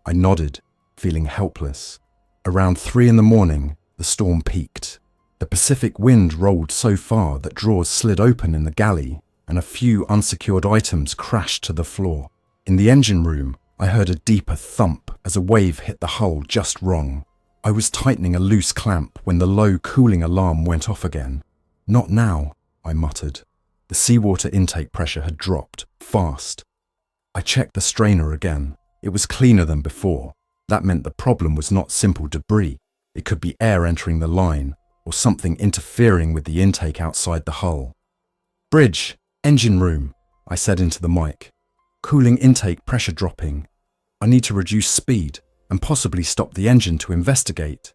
Speaker 1: I nodded, feeling helpless. Around 3 a.m, the storm peaked. The Pacific wind rolled so far that drawers slid open in the galley and a few unsecured items crashed to the floor. In the engine room, I heard a deeper thump as a wave hit the hull just wrong. I was tightening a loose clamp when the low cooling alarm went off again. Not now, I muttered. The seawater intake pressure had dropped, fast. I checked the strainer again. It was cleaner than before. That meant the problem was not simple debris. It could be air entering the line, or something interfering with the intake outside the hull. Bridge, engine room, I said into the mic. Cooling intake pressure dropping. I need to reduce speed and possibly stop the engine to investigate.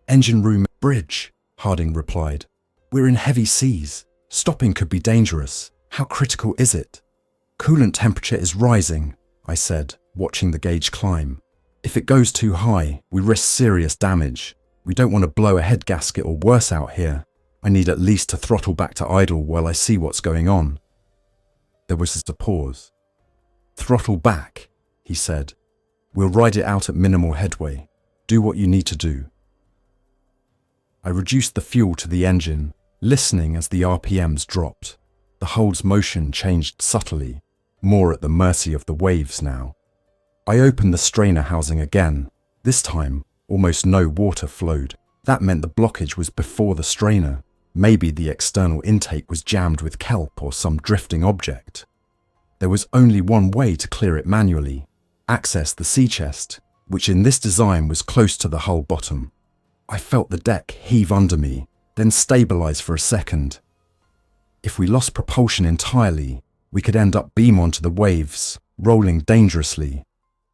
Speaker 1: Engine room, bridge, Harding replied. We're in heavy seas. Stopping could be dangerous. How critical is it? Coolant temperature is rising, I said, watching the gauge climb. If it goes too high, we risk serious damage. We don't want to blow a head gasket or worse out here. I need at least to throttle back to idle while I see what's going on. There was a pause. "Throttle back," he said. "We'll ride it out at minimal headway. Do what you need to do." I reduced the fuel to the engine, listening as the RPMs dropped. The hull's motion changed subtly, more at the mercy of the waves now. I opened the strainer housing again. This time, almost no water flowed. That meant the blockage was before the strainer. Maybe the external intake was jammed with kelp or some drifting object. There was only one way to clear it manually: access the sea chest, which in this design was close to the hull bottom. I felt the deck heave under me, then stabilize for a second. If we lost propulsion entirely, we could end up beam onto the waves, rolling dangerously.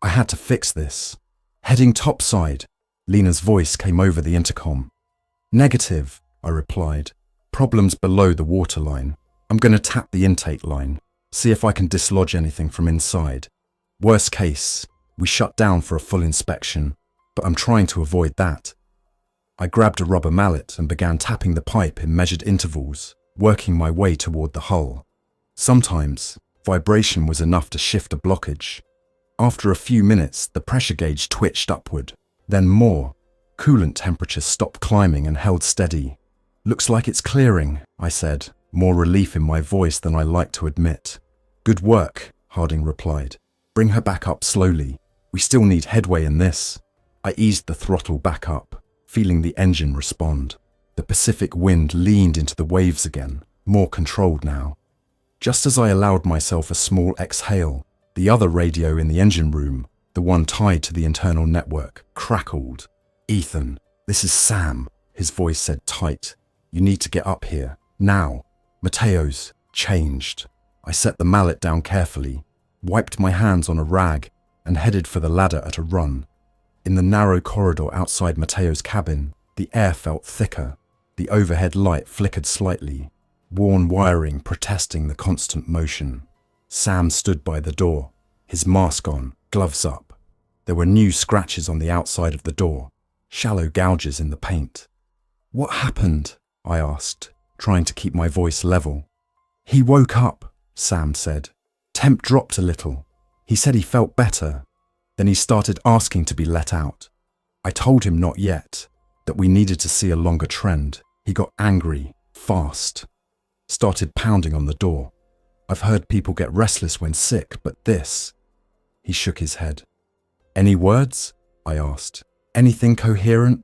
Speaker 1: I had to fix this. "Heading topside," Lena's voice came over the intercom. "Negative," I replied. "Problems below the waterline. I'm going to tap the intake line, see if I can dislodge anything from inside. Worst case, we shut down for a full inspection, but I'm trying to avoid that." I grabbed a rubber mallet and began tapping the pipe in measured intervals, working my way toward the hull. Sometimes, vibration was enough to shift a blockage. After a few minutes, the pressure gauge twitched upward, then more. Coolant temperature stopped climbing and held steady. "Looks like it's clearing," I said, more relief in my voice than I liked to admit. "Good work," Harding replied. "Bring her back up slowly. We still need headway in this." I eased the throttle back up, feeling the engine respond. The Pacific wind leaned into the waves again, more controlled now. Just as I allowed myself a small exhale, the other radio in the engine room, the one tied to the internal network, crackled. "Ethan, this is Sam," his voice said tight. "You need to get up here, now." Mateo's changed. I set the mallet down carefully, wiped my hands on a rag, and headed for the ladder at a run. In the narrow corridor outside Mateo's cabin, the air felt thicker. The overhead light flickered slightly, worn wiring protesting the constant motion. Sam stood by the door, his mask on, gloves up. There were new scratches on the outside of the door, shallow gouges in the paint. "What happened?" I asked, trying to keep my voice level. "He woke up," Sam said. "Temp dropped a little. He said he felt better. Then he started asking to be let out. I told him not yet, that we needed to see a longer trend. He got angry, fast. Started pounding on the door. I've heard people get restless when sick, but this..." He shook his head. "Any words?" I asked. "Anything coherent?"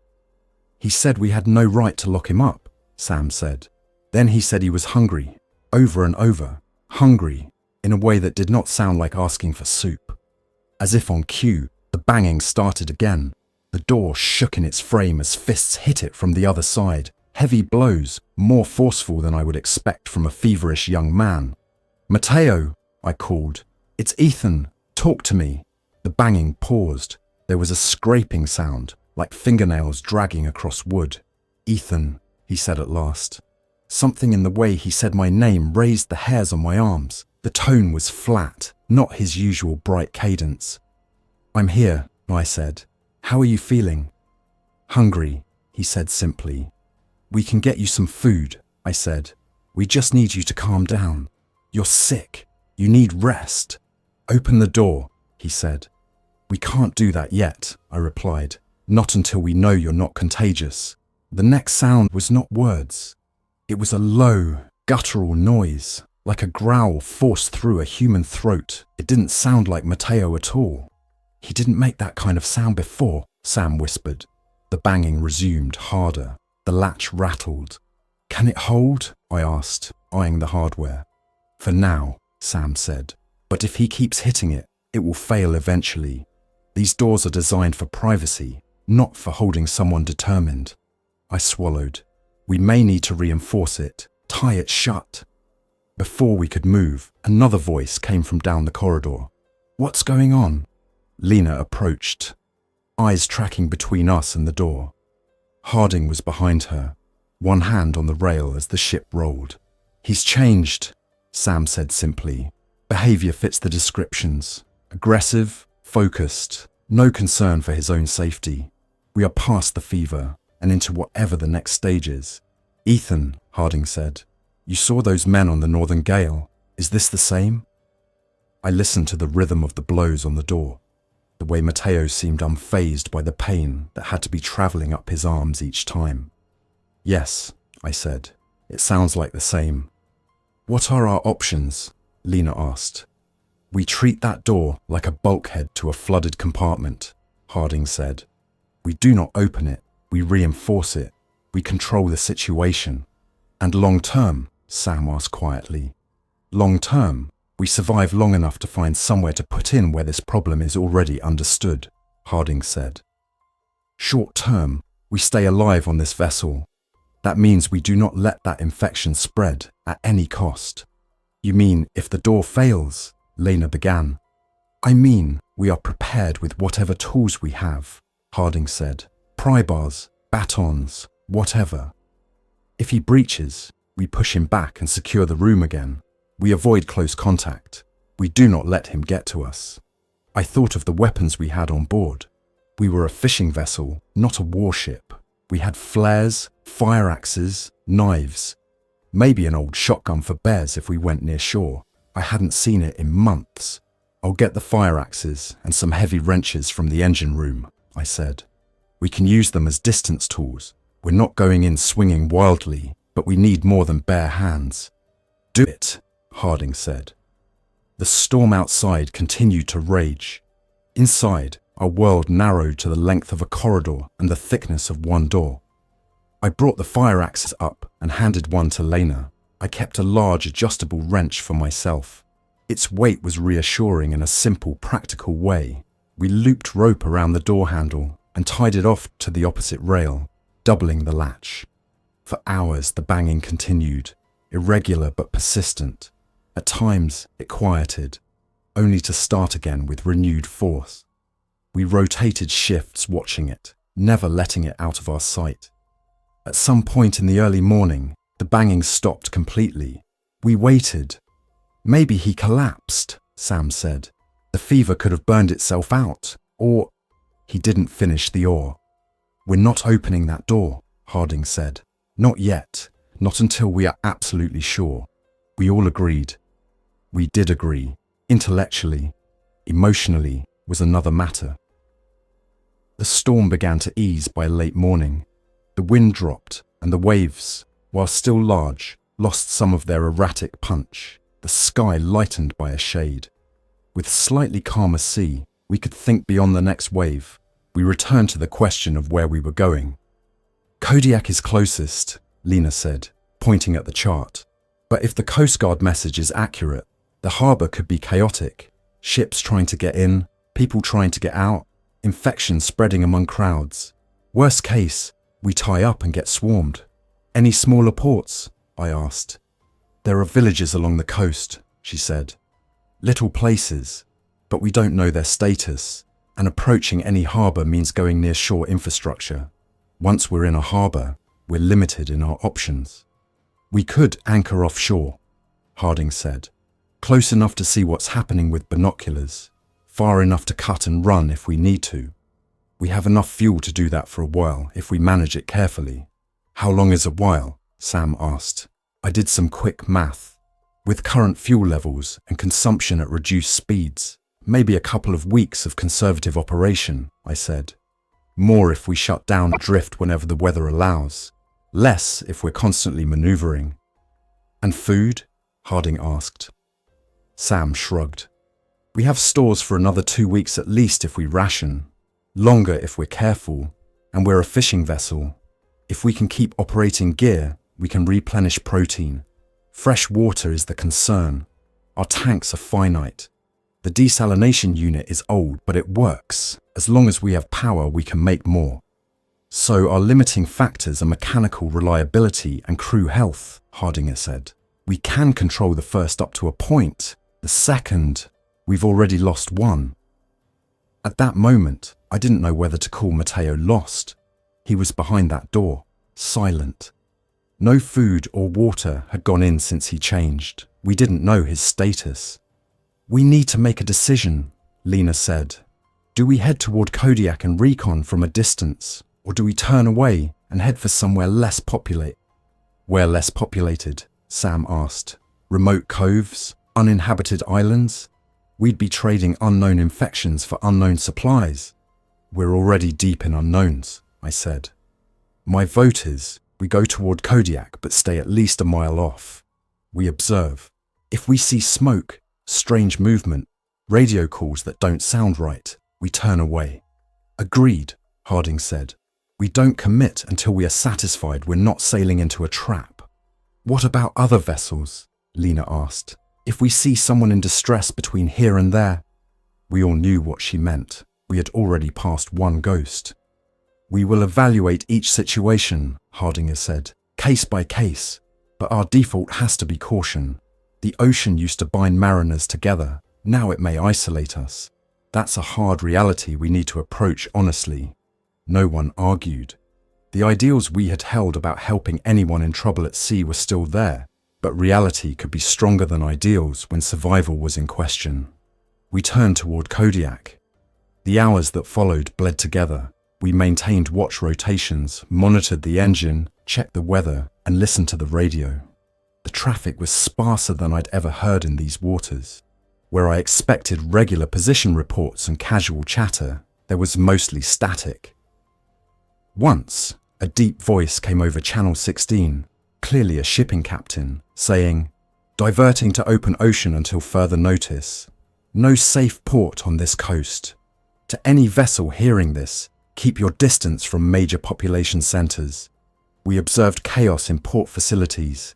Speaker 1: "He said we had no right to lock him up," Sam said. "Then he said he was hungry, over and over, hungry, in a way that did not sound like asking for soup." As if on cue, the banging started again. The door shook in its frame as fists hit it from the other side. Heavy blows, more forceful than I would expect from a feverish young man. "Mateo," I called. "It's Ethan. Talk to me." The banging paused. There was a scraping sound, like fingernails dragging across wood. "Ethan," he said at last. Something in the way he said my name raised the hairs on my arms. The tone was flat, not his usual bright cadence. "I'm here," I said. "How are you feeling?" "Hungry," he said simply. "We can get you some food," I said. "We just need you to calm down. You're sick. You need rest." "Open the door," he said. "We can't do that yet," I replied. "Not until we know you're not contagious." The next sound was not words. It was a low, guttural noise, like a growl forced through a human throat. It didn't sound like Mateo at all. "He didn't make that kind of sound before," Sam whispered. The banging resumed, harder. The latch rattled. "Can it hold?" I asked, eyeing the hardware. "For now," Sam said. "But if he keeps hitting it, it will fail eventually. These doors are designed for privacy, not for holding someone determined." I swallowed. "We may need to reinforce it, tie it shut." Before we could move, another voice came from down the corridor. "What's going on?" Lena approached, eyes tracking between us and the door. Harding was behind her, one hand on the rail as the ship rolled. "He's changed," Sam said simply. "Behavior fits the descriptions. Aggressive, focused, no concern for his own safety. We are past the fever and into whatever the next stage is." "Ethan," Harding said, "you saw those men on the Northern Gale. Is this the same? I listened to the rhythm of the blows on the door, the way Matteo seemed unfazed by the pain that had to be travelling up his arms each time. Yes, I said. It sounds like the same. What are our options? Lena asked. We treat that door like a bulkhead to a flooded compartment, Harding said. We do not open it, we reinforce it, we control the situation. And long term, Sam asked quietly. Long term, we survive long enough to find somewhere to put in where this problem is already understood, Harding said. Short term, we stay alive on this vessel. That means we do not let that infection spread at any cost. You mean if the door fails? Lena began. I mean, we are prepared with whatever tools we have, Harding said. Pry bars, batons, whatever. If he breaches, we push him back and secure the room again. We avoid close contact. We do not let him get to us. I thought of the weapons we had on board. We were a fishing vessel, not a warship. We had flares, fire axes, knives. Maybe an old shotgun for bears if we went near shore. I hadn't seen it in months. I'll get the fire axes and some heavy wrenches from the engine room, I said. We can use them as distance tools. We're not going in swinging wildly, but we need more than bare hands. Do it, Harding said. The storm outside continued to rage. Inside, our world narrowed to the length of a corridor and the thickness of one door. I brought the fire axes up and handed one to Lena. I kept a large adjustable wrench for myself. Its weight was reassuring in a simple, practical way. We looped rope around the door handle and tied it off to the opposite rail, doubling the latch. For hours the banging continued, irregular but persistent. At times it quieted, only to start again with renewed force. We rotated shifts watching it, never letting it out of our sight. At some point in the early morning, the banging stopped completely. We waited. Maybe he collapsed, Sam said. The fever could have burned itself out, or... He didn't finish the or. We're not opening that door, Harding said. Not yet, not until we are absolutely sure. We all agreed. We did agree. Intellectually, emotionally was another matter. The storm began to ease by late morning. The wind dropped, and the waves, while still large, lost some of their erratic punch. The sky lightened by a shade. With slightly calmer sea, we could think beyond the next wave. We returned to the question of where we were going. Kodiak is closest, Lena said, pointing at the chart. But if the Coast Guard message is accurate, the harbour could be chaotic. Ships trying to get in, people trying to get out, infection spreading among crowds. Worst case, we tie up and get swarmed. Any smaller ports? I asked. There are villages along the coast, she said. Little places, but we don't know their status, and approaching any harbour means going near shore infrastructure. Once we're in a harbour, we're limited in our options. We could anchor offshore, Harding said, close enough to see what's happening with binoculars, far enough to cut and run if we need to. We have enough fuel to do that for a while if we manage it carefully. How long is a while? Sam asked. I did some quick math. With current fuel levels and consumption at reduced speeds, maybe a couple of weeks of conservative operation, I said. More if we shut down drift whenever the weather allows. Less if we're constantly maneuvering. And food? Harding asked. Sam shrugged. We have stores for another 2 weeks at least if we ration. Longer if we're careful. And we're a fishing vessel. If we can keep operating gear, we can replenish protein. Fresh water is the concern. Our tanks are finite. The desalination unit is old, but it works. As long as we have power, we can make more. So our limiting factors are mechanical reliability and crew health, Hardinger said. We can control the first up to a point. The second, we've already lost one. At that moment, I didn't know whether to call Matteo lost. He was behind that door, silent. No food or water had gone in since he changed. We didn't know his status. We need to make a decision, Lena said. Do we head toward Kodiak and recon from a distance, or do we turn away and head for somewhere less populated? Where less populated? Sam asked. Remote coves? Uninhabited islands? We'd be trading unknown infections for unknown supplies. We're already deep in unknowns, I said. My vote is, we go toward Kodiak but stay at least a mile off. We observe. If we see smoke, strange movement, radio calls that don't sound right, we turn away. Agreed, Harding said. We don't commit until we are satisfied we're not sailing into a trap. What about other vessels? Lena asked. If we see someone in distress between here and there? We all knew what she meant. We had already passed one ghost. We will evaluate each situation, Hardinger said, case by case, but our default has to be caution. The ocean used to bind mariners together. Now it may isolate us. That's a hard reality we need to approach honestly. No one argued. The ideals we had held about helping anyone in trouble at sea were still there, but reality could be stronger than ideals when survival was in question. We turned toward Kodiak. The hours that followed bled together. We maintained watch rotations, monitored the engine, checked the weather, and listened to the radio. The traffic was sparser than I'd ever heard in these waters. Where I expected regular position reports and casual chatter, there was mostly static. Once, a deep voice came over Channel 16, clearly a shipping captain, saying, "Diverting to open ocean until further notice. No safe port on this coast. To any vessel hearing this, keep your distance from major population centers. We observed chaos in port facilities.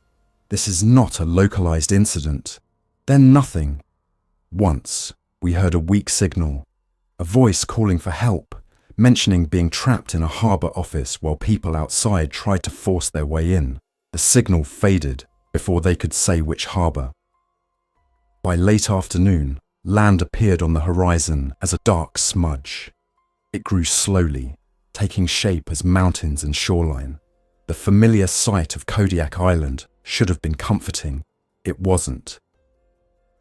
Speaker 1: This is not a localized incident." Then nothing. Once, we heard a weak signal, a voice calling for help, mentioning being trapped in a harbor office while people outside tried to force their way in. The signal faded before they could say which harbor. By late afternoon, land appeared on the horizon as a dark smudge. It grew slowly, taking shape as mountains and shoreline. The familiar sight of Kodiak Island should have been comforting. It wasn't.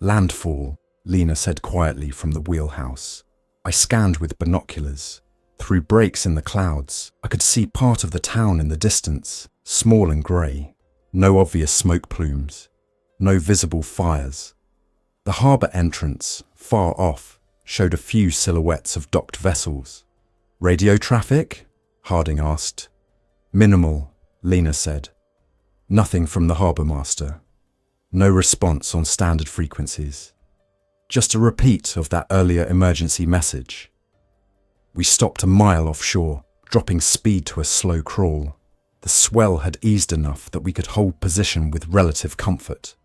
Speaker 1: "Landfall," Lena said quietly from the wheelhouse. I scanned with binoculars. Through breaks in the clouds, I could see part of the town in the distance, small and grey. No obvious smoke plumes. No visible fires. The harbour entrance, far off, showed a few silhouettes of docked vessels. "Radio traffic?" Harding asked. "Minimal," Lena said. "Nothing from the harbour master. No response on standard frequencies. Just a repeat of that earlier emergency message." We stopped a mile offshore, dropping speed to a slow crawl. The swell had eased enough that we could hold position with relative comfort.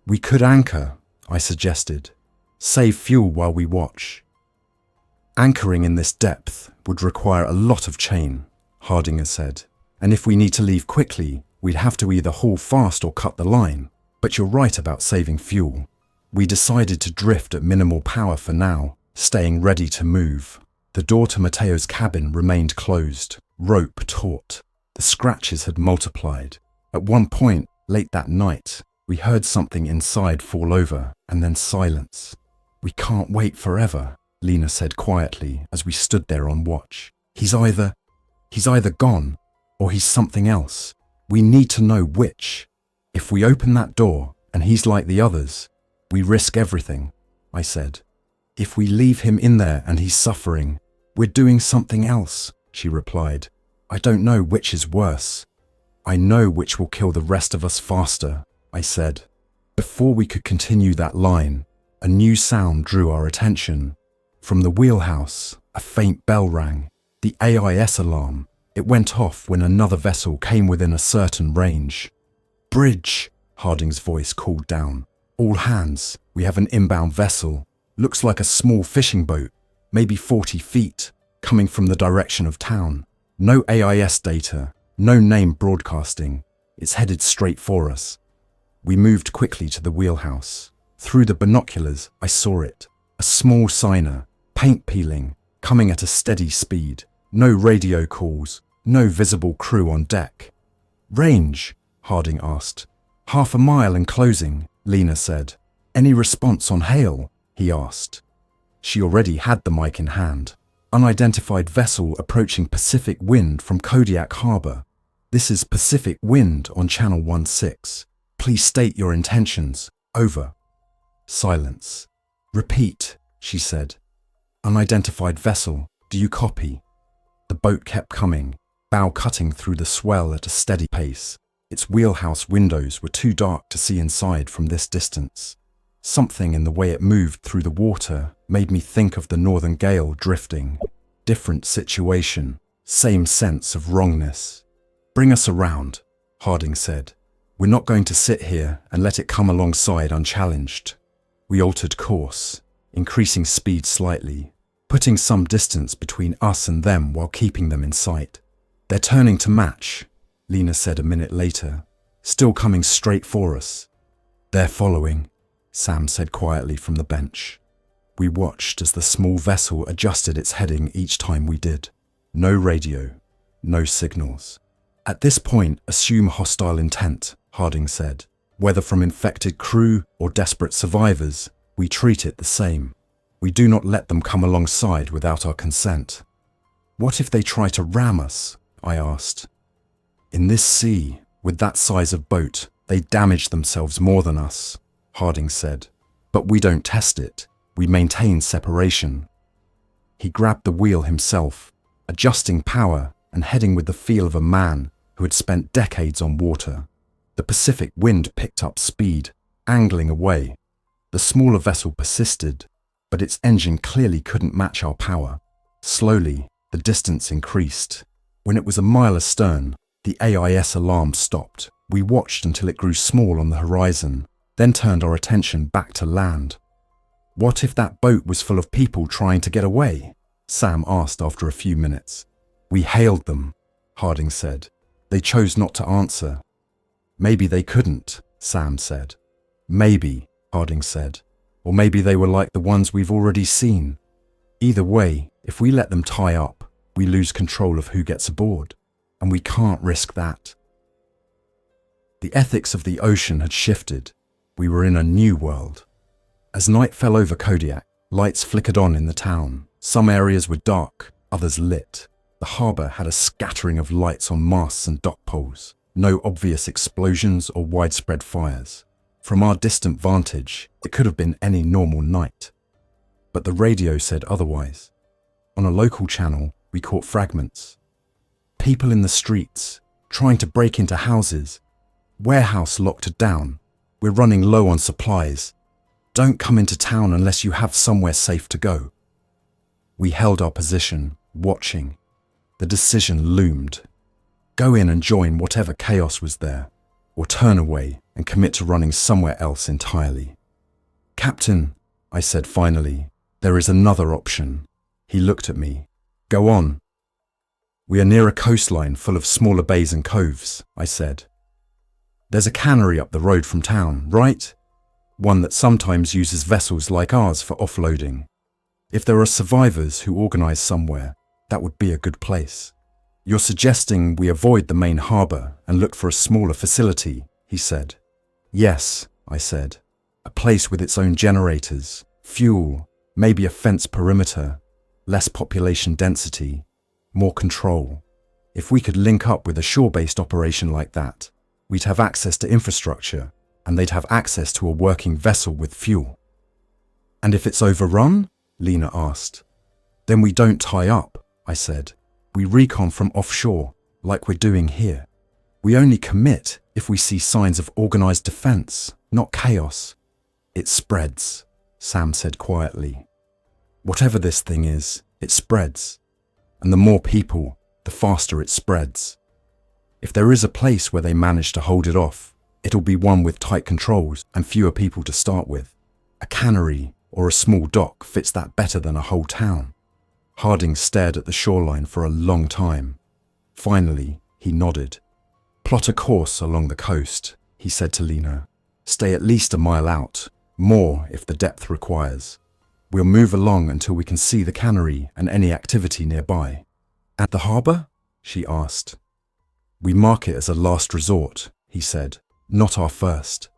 Speaker 1: "We could anchor," I suggested. "Save fuel while we watch." "Anchoring in this depth would require a lot of chain," Hardinger said. "And if we need to leave quickly, we'd have to either haul fast or cut the line. But you're right about saving fuel." We decided to drift at minimal power for now, staying ready to move. The door to Mateo's cabin remained closed, rope taut. The scratches had multiplied. At one point, late that night, we heard something inside fall over, and then silence. "We can't wait forever," Lena said quietly as we stood there on watch. He's either gone, or he's something else. We need to know which. If we open that door, and he's like the others, we risk everything, I said. If we leave him in there and he's suffering, we're doing something else, she replied. I don't know which is worse. I know which will kill the rest of us faster, I said. Before we could continue that line, a new sound drew our attention. From the wheelhouse, a faint bell rang. The AIS alarm. It went off when another vessel came within a certain range. Bridge, Harding's voice called down. All hands, we have an inbound vessel. Looks like a small fishing boat, maybe 40 feet, coming from the direction of town. No AIS data, no name broadcasting. It's headed straight for us. We moved quickly to the wheelhouse. Through the binoculars, I saw it. A small signer, paint peeling, coming at a steady speed. No radio calls, no visible crew on deck. Range? Harding asked. 1/2 mile and closing, Lena said. Any response on hail? He asked. She already had the mic in hand. Unidentified vessel approaching Pacific wind from Kodiak Harbor. This is Pacific wind on channel 16. Please state your intentions. Over. Silence. Repeat, she said. Unidentified vessel, do you copy? The boat kept coming, bow cutting through the swell at a steady pace. Its wheelhouse windows were too dark to see inside from this distance. Something in the way it moved through the water made me think of the northern gale drifting. Different situation, same sense of wrongness. Bring us around, Harding said. We're not going to sit here and let it come alongside unchallenged. We altered course, increasing speed slightly, putting some distance between us and them while keeping them in sight. They're turning to match, Lena said a minute later, still coming straight for us. They're following, Sam said quietly from the bench. We watched as the small vessel adjusted its heading each time we did. No radio, no signals. At this point, assume hostile intent, Harding said. Whether from infected crew or desperate survivors, we treat it the same. We do not let them come alongside without our consent. What if they try to ram us? I asked. In this sea, with that size of boat, they damage themselves more than us, Harding said. But we don't test it. We maintain separation. He grabbed the wheel himself, adjusting power and heading with the feel of a man who had spent decades on water. The Pacific wind picked up speed, angling away. The smaller vessel persisted, but its engine clearly couldn't match our power. Slowly, the distance increased. When it was a mile astern, the AIS alarm stopped. We watched until it grew small on the horizon, then turned our attention back to land. What if that boat was full of people trying to get away? Sam asked after a few minutes. We hailed them, Harding said. They chose not to answer. Maybe they couldn't, Sam said. Maybe, Harding said. Or maybe they were like the ones we've already seen. Either way, if we let them tie up, we lose control of who gets aboard, and we can't risk that. The ethics of the ocean had shifted. We were in a new world. As night fell over Kodiak, lights flickered on in the town. Some areas were dark, others lit. The harbour had a scattering of lights on masts and dock poles. No obvious explosions or widespread fires. From our distant vantage, it could have been any normal night. But the radio said otherwise. On a local channel, we caught fragments. People in the streets, trying to break into houses. Warehouse locked down. We're running low on supplies. Don't come into town unless you have somewhere safe to go. We held our position, watching. The decision loomed. Go in and join whatever chaos was there, or turn away and commit to running somewhere else entirely. Captain, I said finally, there is another option. He looked at me. Go on. We are near a coastline full of smaller bays and coves, I said. There's a cannery up the road from town, right? One that sometimes uses vessels like ours for offloading. If there are survivors who organise somewhere, that would be a good place. You're suggesting we avoid the main harbour and look for a smaller facility, he said. Yes, I said. A place with its own generators, fuel, maybe a fence perimeter, less population density, more control. If we could link up with a shore-based operation like that, we'd have access to infrastructure and they'd have access to a working vessel with fuel. And if it's overrun? Lena asked. Then we don't tie up, I said. We recon from offshore, like we're doing here. We only commit if we see signs of organised defence, not chaos. It spreads, Sam said quietly. Whatever this thing is, it spreads. And the more people, the faster it spreads. If there is a place where they manage to hold it off, it'll be one with tight controls and fewer people to start with. A cannery or a small dock fits that better than a whole town. Harding stared at the shoreline for a long time. Finally, he nodded. Plot a course along the coast, he said to Lena. Stay at least a mile out, more if the depth requires. We'll move along until we can see the cannery and any activity nearby. At the harbour? She asked. We mark it as a last resort, he said, not our first.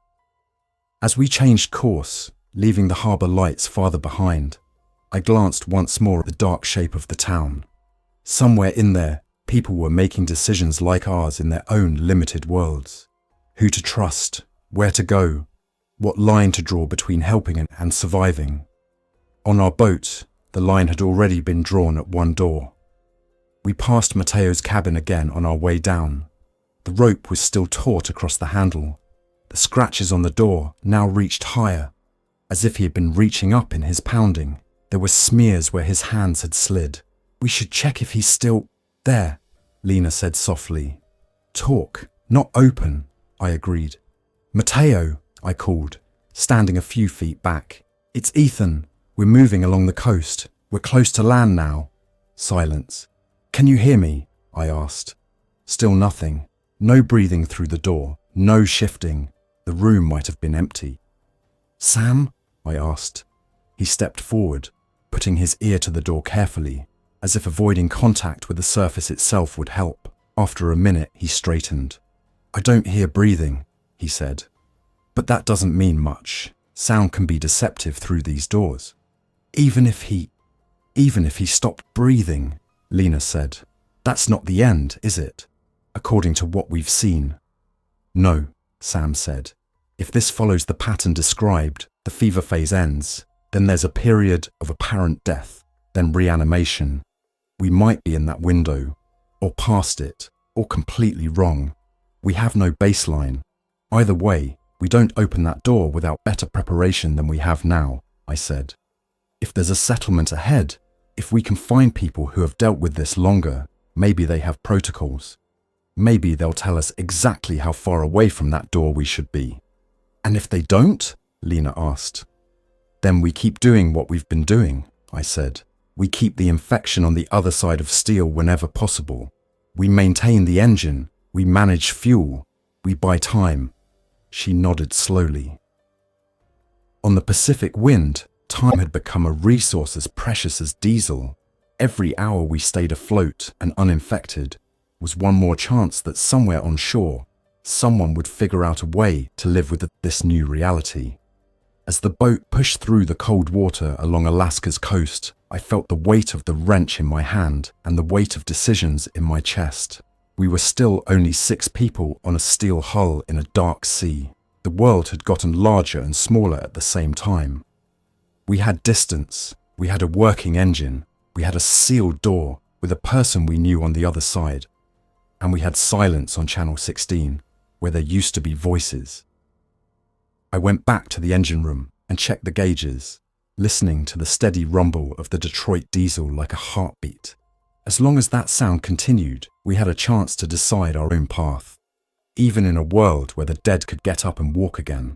Speaker 1: As we changed course, leaving the harbour lights farther behind, I glanced once more at the dark shape of the town. Somewhere in there, people were making decisions like ours in their own limited worlds. Who to trust, where to go, What line to draw between helping and surviving? On our boat, the line had already been drawn at one door. We passed Matteo's cabin again on our way down. The rope was still taut across the handle. The scratches on the door now reached higher, as if he had been reaching up in his pounding. There were smears where his hands had slid. We should check if he's still there, Lena said softly. Talk, not open, I agreed. Matteo, I called, standing a few feet back. It's Ethan. We're moving along the coast. We're close to land now. Silence. Can you hear me? I asked. Still nothing. No breathing through the door. No shifting. The room might have been empty. Sam? I asked. He stepped forward, putting his ear to the door carefully, as if avoiding contact with the surface itself would help. After a minute, he straightened. I don't hear breathing, he said. But that doesn't mean much. Sound can be deceptive through these doors. Even if he stopped breathing, Lena said. That's not the end, is it? According to what we've seen. No, Sam said. If this follows the pattern described, the fever phase ends, then there's a period of apparent death, then reanimation. We might be in that window, or past it, or completely wrong. We have no baseline. Either way, we don't open that door without better preparation than we have now, I said. If there's a settlement ahead, if we can find people who have dealt with this longer, maybe they have protocols. Maybe they'll tell us exactly how far away from that door we should be. And if they don't? Lena asked. Then we keep doing what we've been doing, I said. We keep the infection on the other side of steel whenever possible. We maintain the engine. We manage fuel. We buy time. She nodded slowly. On the Pacific Wind, time had become a resource as precious as diesel. Every hour we stayed afloat and uninfected was one more chance that somewhere on shore, someone would figure out a way to live with this new reality. As the boat pushed through the cold water along Alaska's coast, I felt the weight of the wrench in my hand and the weight of decisions in my chest. We were still only 6 people on a steel hull in a dark sea. The world had gotten larger and smaller at the same time. We had distance, we had a working engine, we had a sealed door with a person we knew on the other side, and we had silence on Channel 16, where there used to be voices. I went back to the engine room and checked the gauges, listening to the steady rumble of the Detroit diesel like a heartbeat. As long as that sound continued, we had a chance to decide our own path, even in a world where the dead could get up and walk again.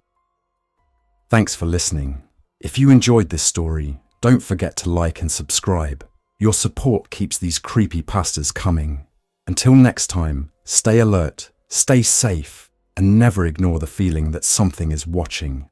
Speaker 1: Thanks for listening. If you enjoyed this story, don't forget to like and subscribe. Your support keeps these creepypastas coming. Until next time, stay alert, stay safe, and never ignore the feeling that something is watching.